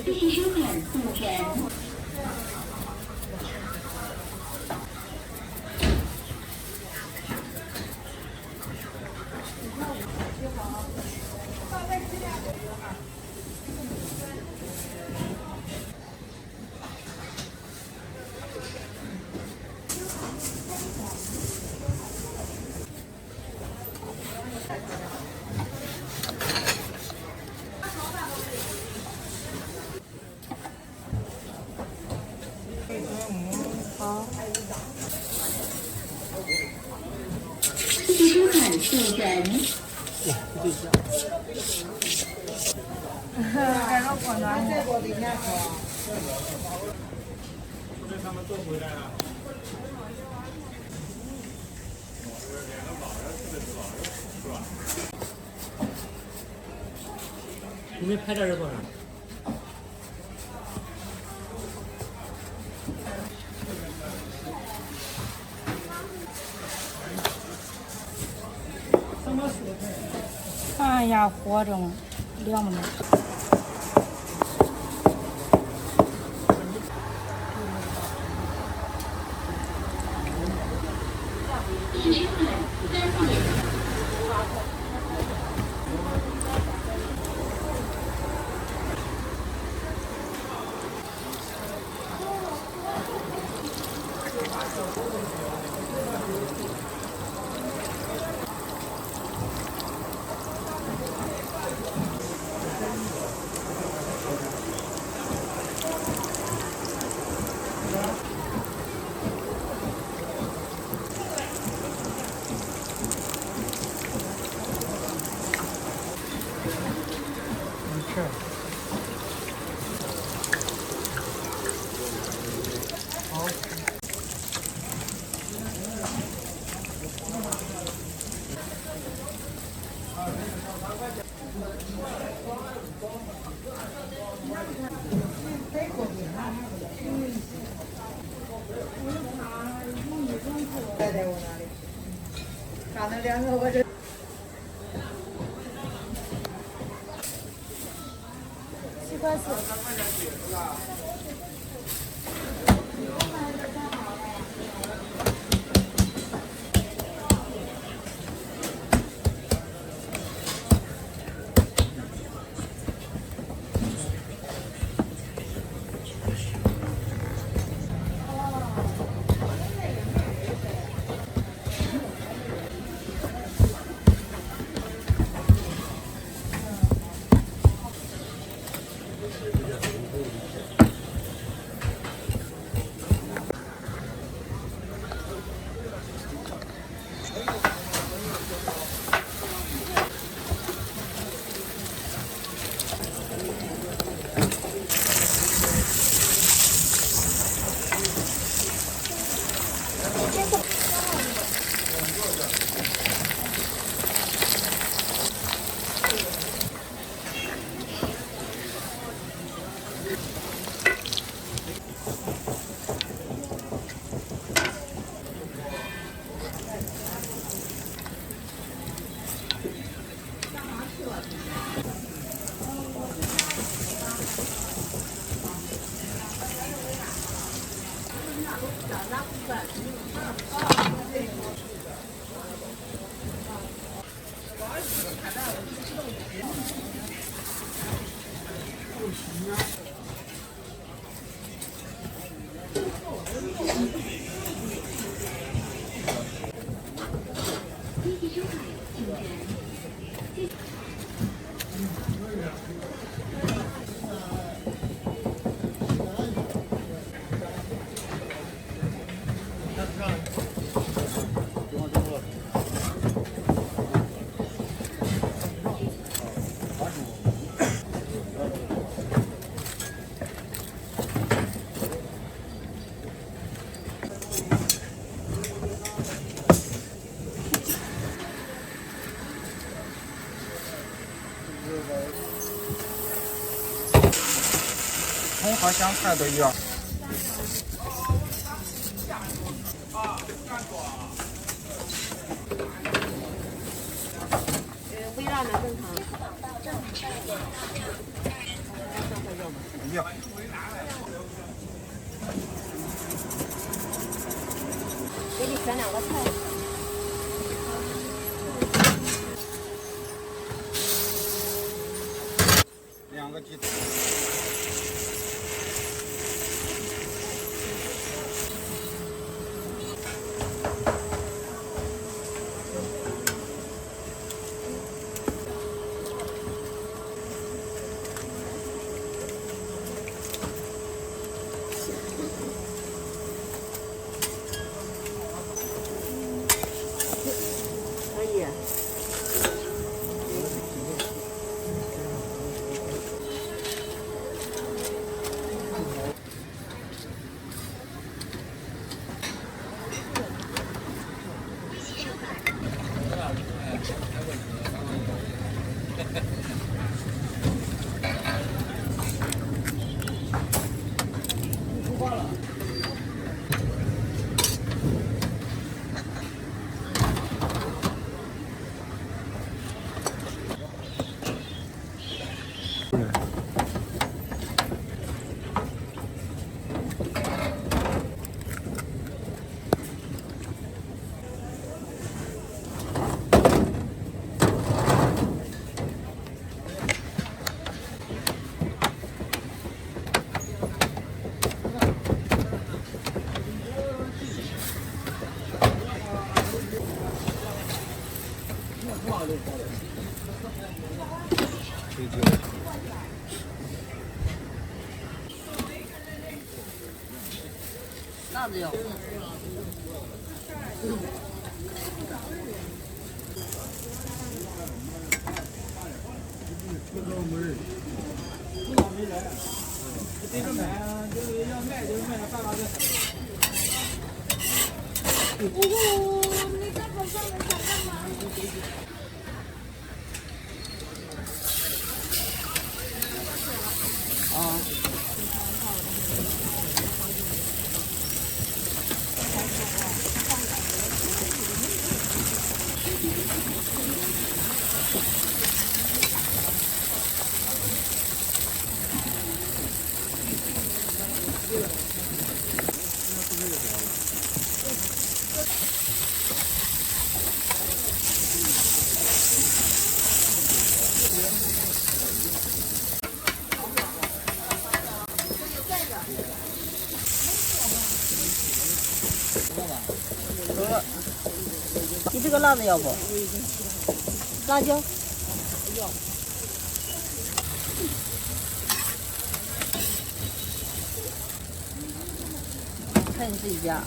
谢谢收看速成。谢谢收看速成。感觉过暖和。被他们做回来了。你们拍照是多少？哎呀，活着嘛，凉不凉？在我那里，看到两个我这。7块4。葱和香菜都要。微辣的正常。要。给你选2个菜。2个鸡腿。可以。辣子有。这个买啊，就是要卖就卖到大的。你在跑上面想干嘛？啊。你这个辣子要不？辣椒。看你自己加啊。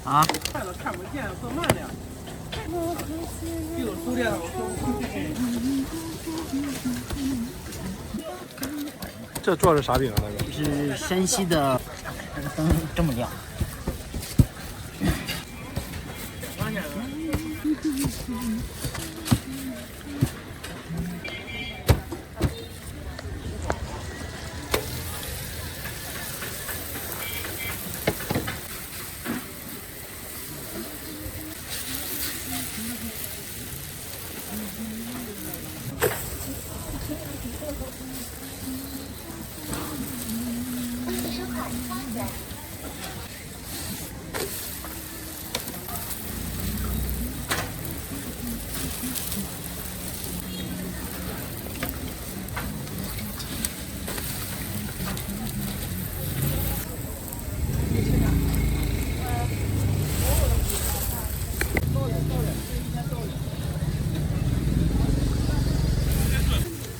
啊！看都看不见，走慢点。又出来了，这做的是啥饼啊？那个是山西的，这个灯这么亮。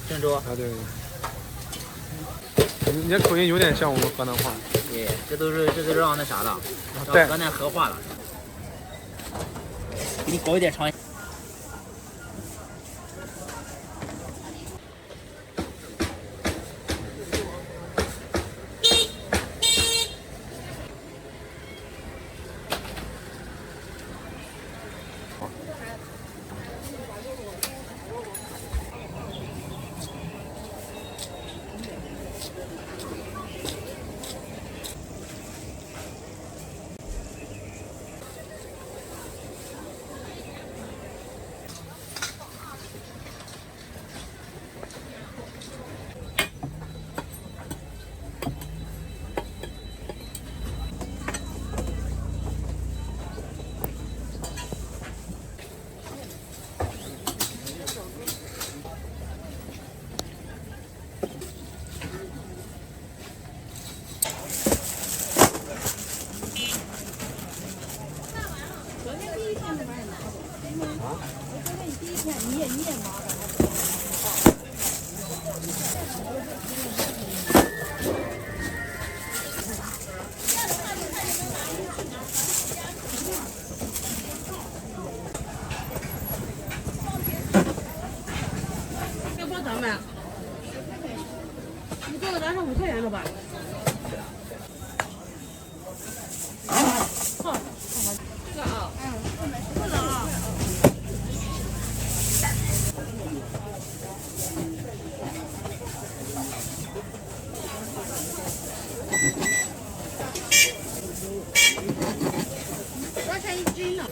郑州啊，对。你这口音有点像我们河南话。对。对，这都是让那啥的，对让河南河化了。给你搞一点尝。要包咱们，你做个咱上5块钱的吧。好，这个啊，不冷啊。多少钱一斤呢？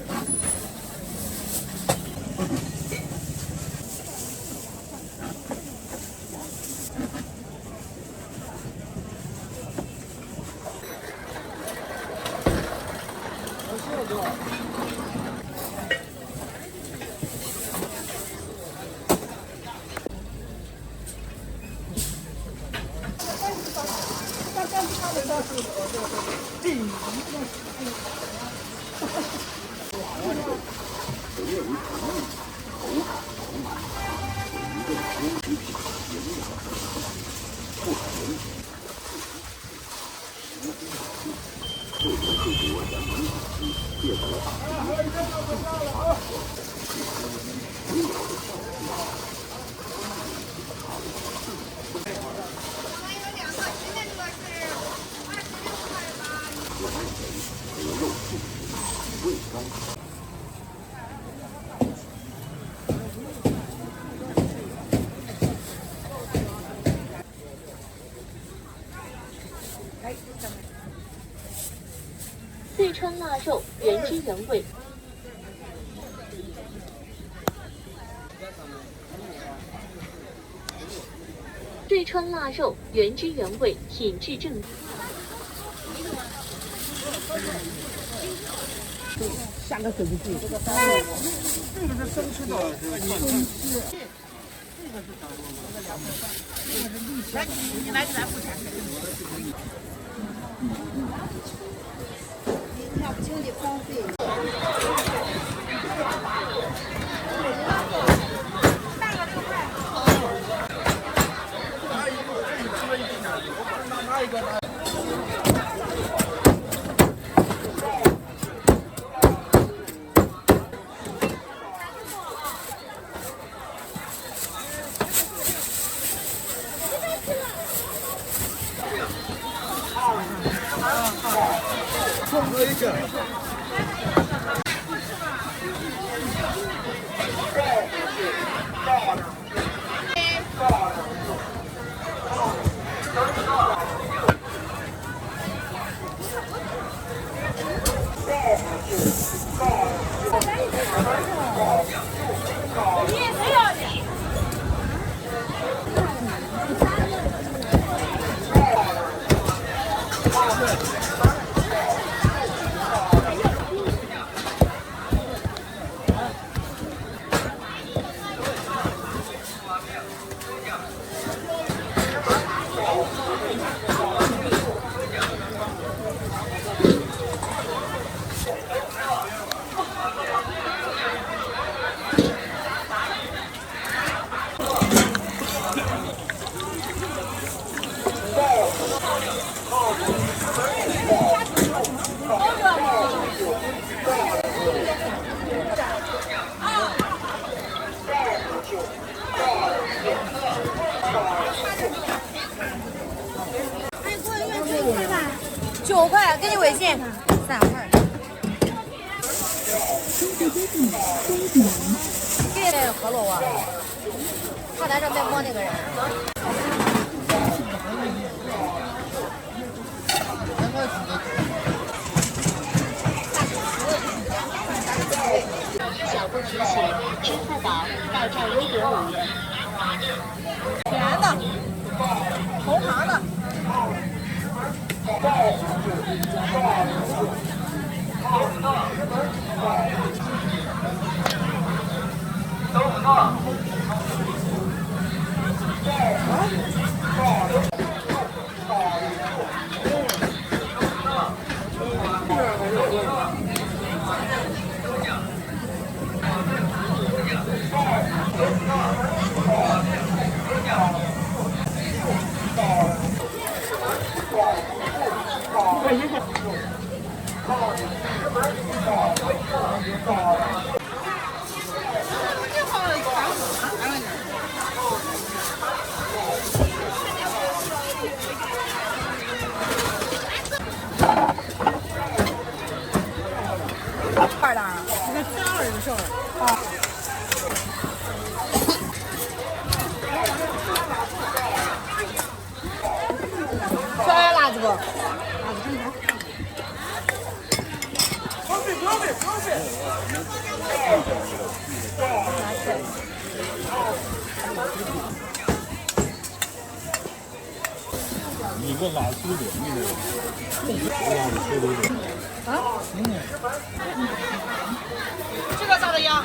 四川腊肉原汁原味。四川腊肉原汁原味，品质正。下个手不记。这个是生吃的，生吃。这个是啥？这个2块半，这个是绿色。来，你来咱不钱。要不就得荒废。大个6块。拿一个。送一个。好。9块，给你微信3块。给喝了啊！他在这边摸那个人。小步提醒：支付宝到账微点5元。甜的，红糖的。块的，你看这样的事儿啊。小点辣子不？辣子正常。不用费，不用费，不用费。你个拉苏的，你那个，拉的水都是。啊？这个咋的呀？啊？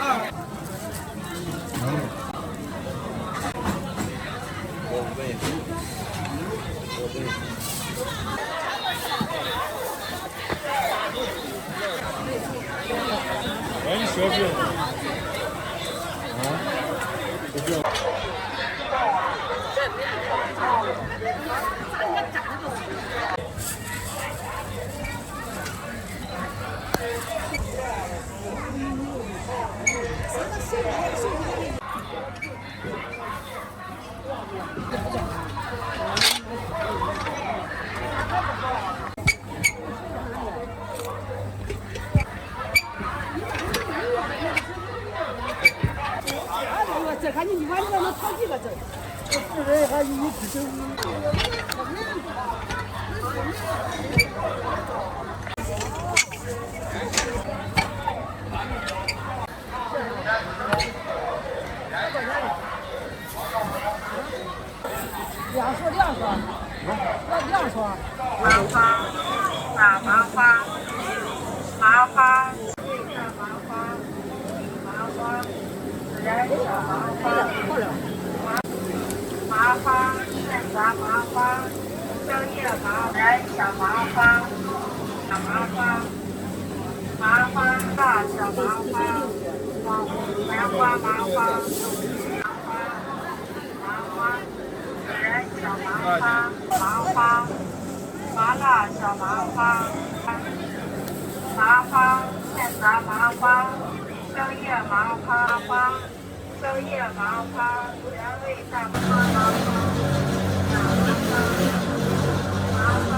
哎，你说这个，啊？不这样。这看你晚上能炒几个字？这人还一直走。两说，两说。麻花，大麻花，麻花，麻花，麻花，人小麻花，麻花，现炸麻花，蕉叶麻，人小麻花，小麻花，麻花大小麻花，棉花麻花，麻花，人小麻花，麻花。麻辣小麻花，麻花现炸麻花，蕉叶麻花，蕉叶麻花，原味大麻花，麻花。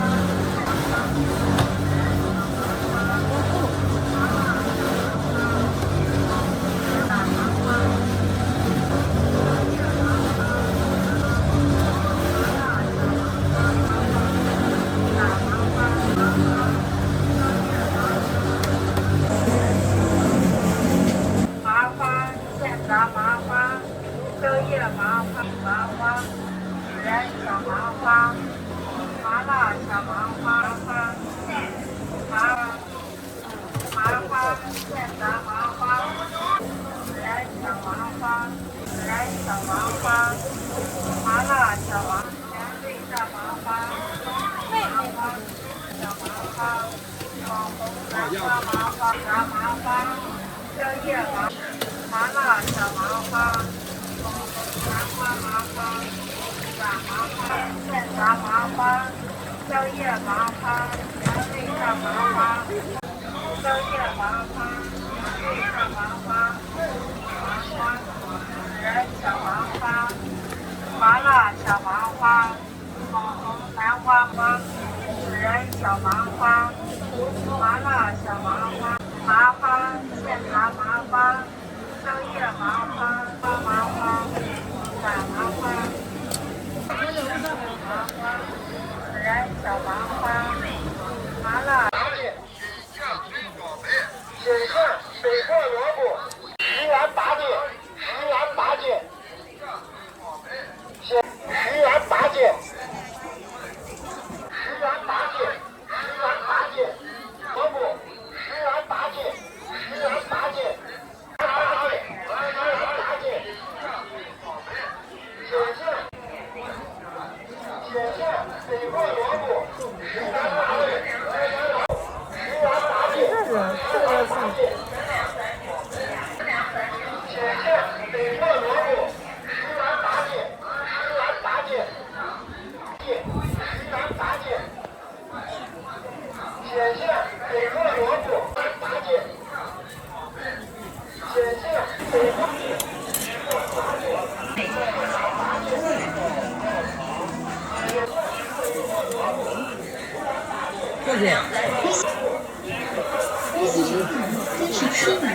蕉叶麻花，麻花，孜然小麻花，麻辣小麻花，麻花现炸麻花，孜然小麻花，麻辣小麻花，原味大麻花，麻花小麻花，网红南瓜麻花，炸麻花，蕉叶麻辣小麻花。南瓜麻花，炸麻花，现炸麻花，蕉叶麻花，原味大麻花，蕉叶麻花，原味大麻花，麻花，孜然小麻花，麻辣小麻花，网红南瓜麻，孜仁小麻花、麻辣小麻花、麻花现炸麻花、生叶麻花、花麻花、散麻花、麻花、孜然小麻花、麻辣。鲜菜、北คั่萝卜，10元8斤，10元8斤。10元8斤，10元8斤，10元8斤。萝卜10元8斤，10元8斤。8斤，10元8斤。鲜菜、北คั่萝卜10元8斤，10元8斤。10元8斤。鲜菜、北คั่萝卜10元8斤，10元8斤。10元8斤。鲜菜、北คั่萝卜8斤。鲜菜、北คั่萝卜。这是。真是吃呢。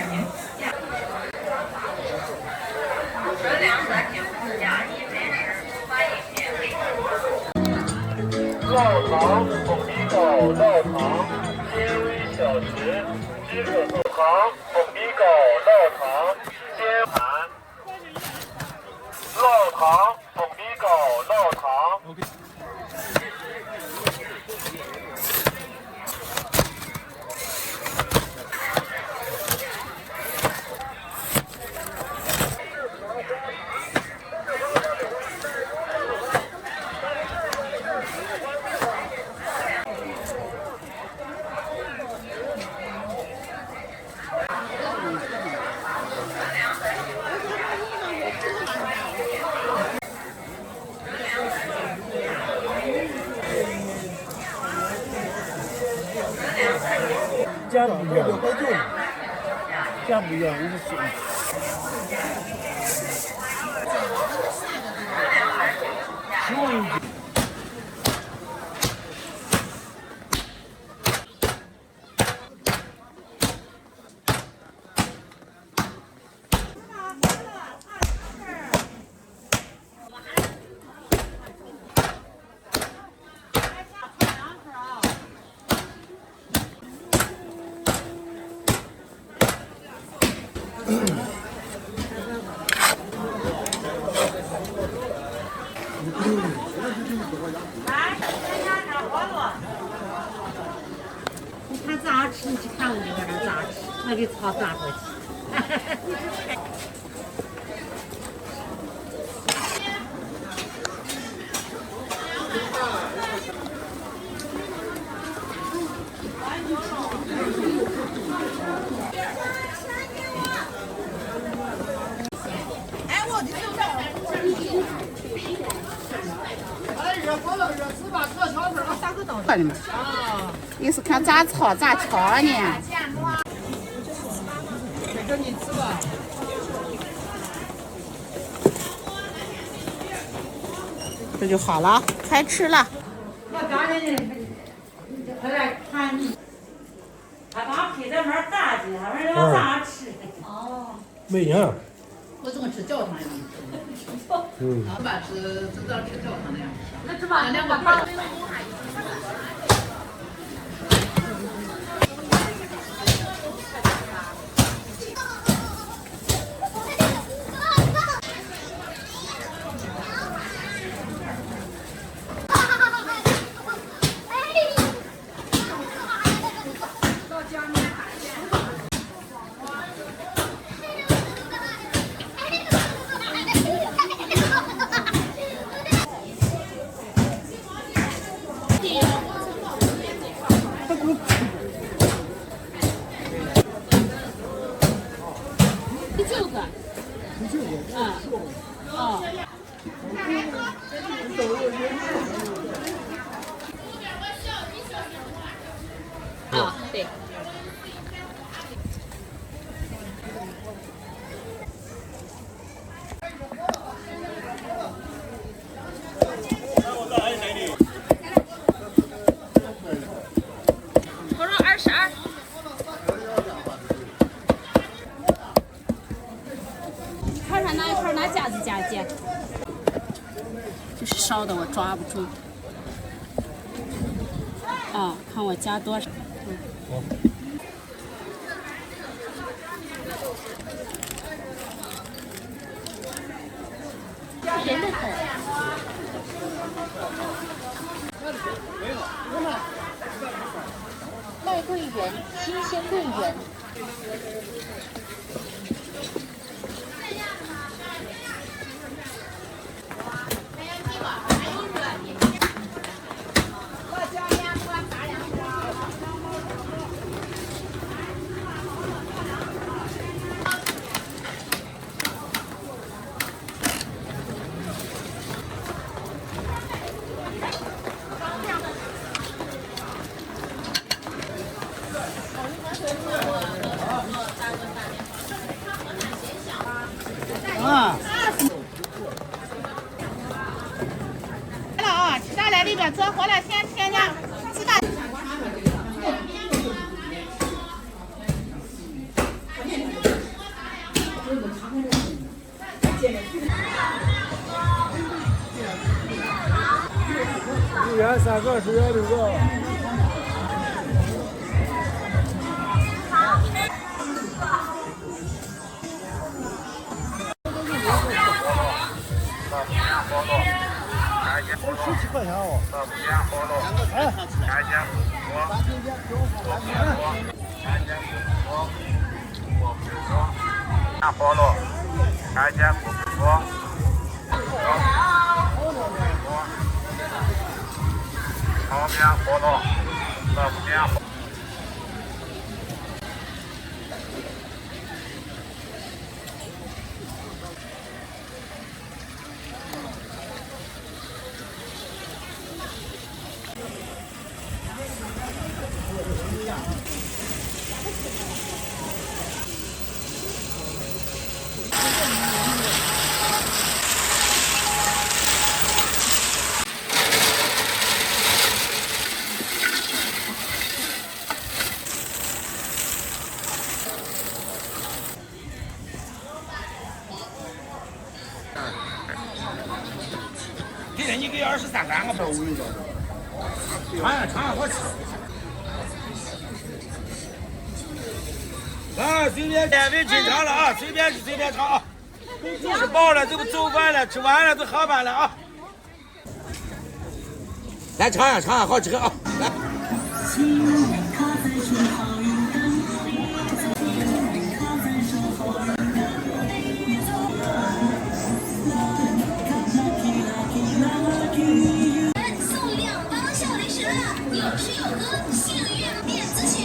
烙糖、凤梨糕、烙糖、纤维小吃、知可颂糖、凤梨糕、烙糖、鲜盘、烙糖、凤梨糕、烙糖。这样不一样，这样不一样，我是选。他咋吃？你去看我那个人咋吃？我给炒转过去。哎，我的手表。哎，热火了，热吃吧，炒小份儿，3个刀。你们啊，你是看咋炒咋调呢？这个你吃吧。这就好了，开吃了。我刚才快点看你，他把配在门大的，他说要咋吃？哦。没样。我怎么吃教堂呀？老板吃知道吃教堂的呀？那这把两个大。啊，对。抓不住。啊，看我加多少。人的很。赖桂圆，新鲜桂圆。来了啊，鸡蛋在里边做好了，先添加鸡蛋。10元3个，10元6个。17块钱哦。菠萝，开间不多。旁边菠萝，这边。给人一个23干个不？尝好吃。啊，随便点位进场了啊，随便尝啊。吃饱了就走饭了，吃完了就下班了啊。来尝一尝，好吃啊！来。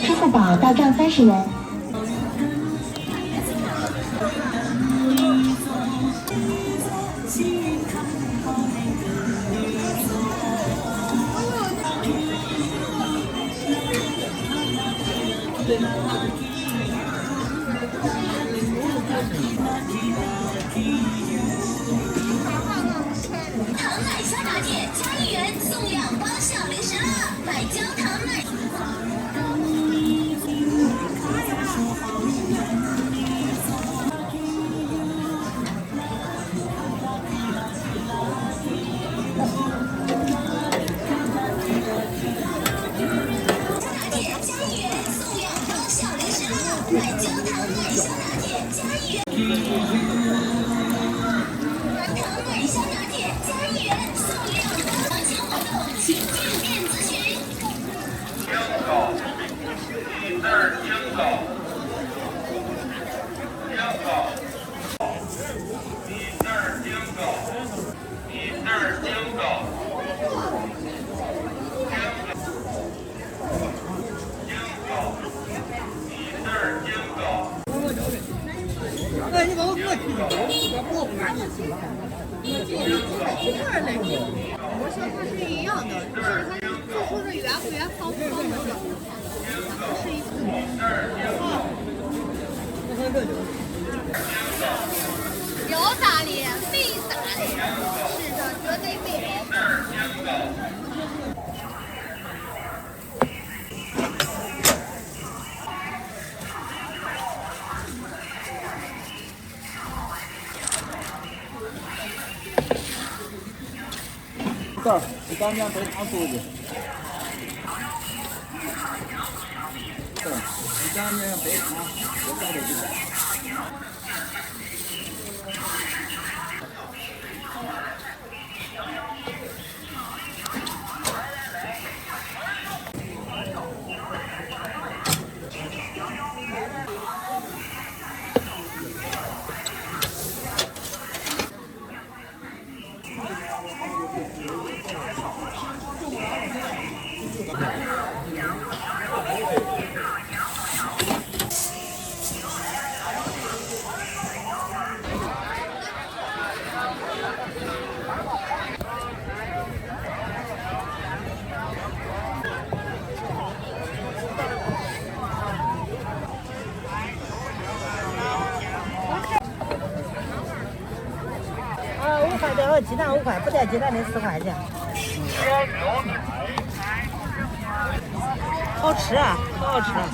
支付宝到账30元。糖奶香拿铁加1元送2包小零食了，买焦糖奶。哎，你把我过去了，我不管你。我说它是一样的，就是它就说是圆不圆、方不方的，不是一次。有打理，没打理，是的，绝对没有。这儿，你刚将白糖收去。这儿，你刚将白糖，我带回去。5块的，鸡蛋5块，不带鸡蛋的4块钱。好吃啊，可好吃了。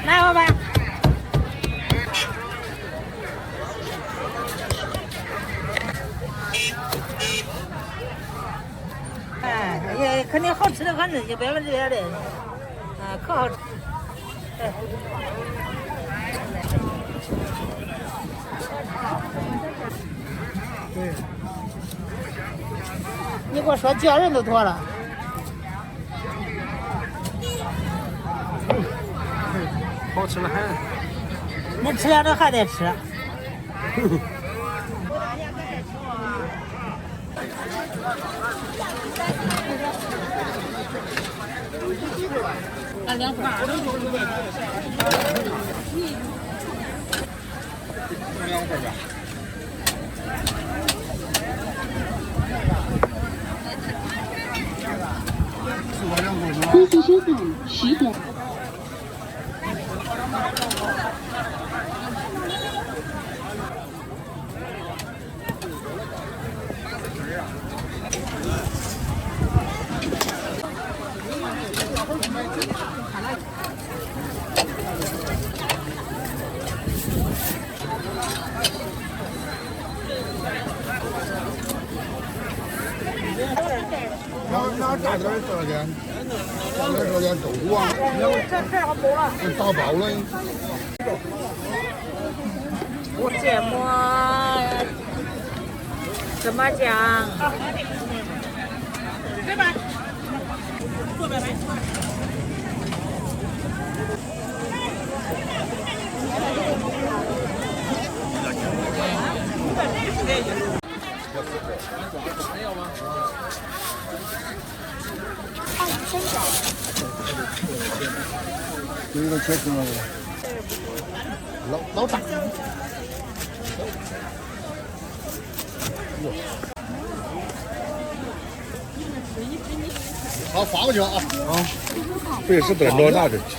来，老板。哎，也肯定好吃的很，就别问这些的，啊，可好吃。哎。对。你给我说叫人都多了。好吃的很。没吃了，这还得吃。2块。2块吧。恭喜收看10点。拿大点多少钱？大点多少钱？豆腐啊？这好饱了。大包了。芥末芝麻酱。这边。左边来。这个切成了老大。好，发过去了啊！啊，这是得老大的吃。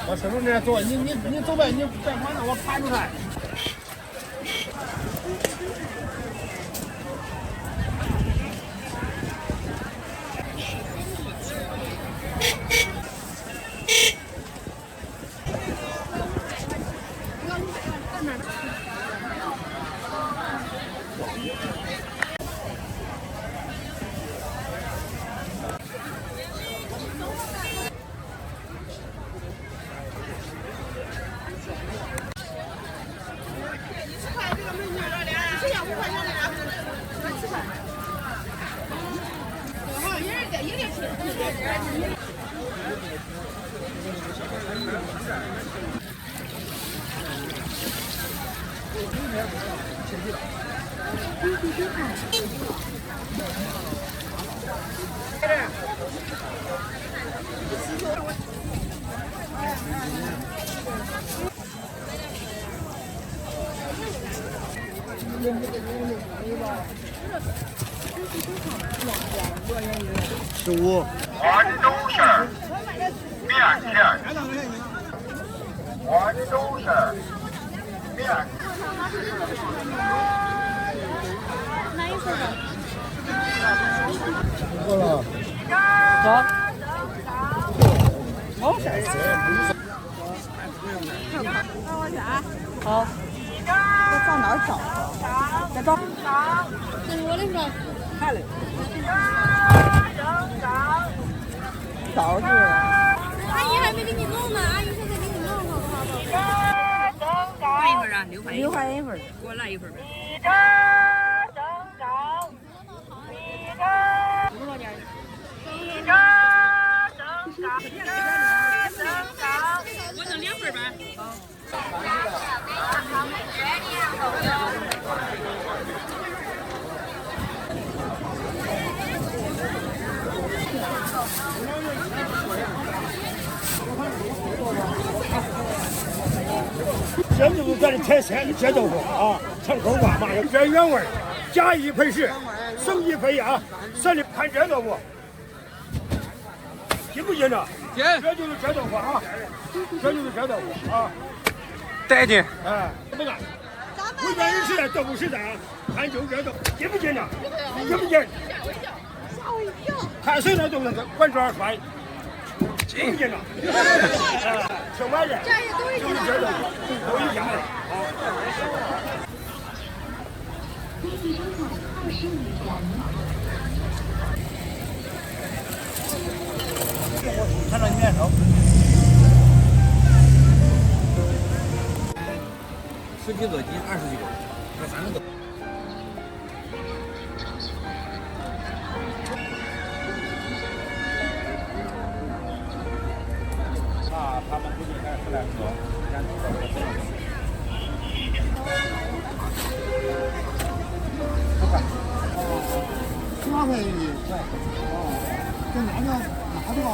我什么时候做？你走呗，你别管了，我看着看。恭喜收看。15。广州市面线，广州市面。过了。走。好。好。这上哪儿找啊？在这儿。这是我的是。看了。早是。阿姨还没给你弄呢，阿姨现在给你弄，好不好？换一份啊，刘换一份，给我来一份呗。多少点？我弄2份吧。这就是咱的铁线的街豆腐啊，城口挂嘛，这原味，假一赔十，省一赔啊，省的看这豆腐，进不进呢？进，这就是这豆腐啊，这就是这豆腐啊，带进，哎，怎么干？回家人吃豆腐实在，看就这豆腐，进不进呢？进不进？吓我一跳！看谁那都能管这儿穿。进不进呢？吃完了，就是这豆腐，都一样的啊。看到你面熟。10几个斤，20几个，这3个都。他们估计还是来说，咱们这个8块一，哦，这拿着吧。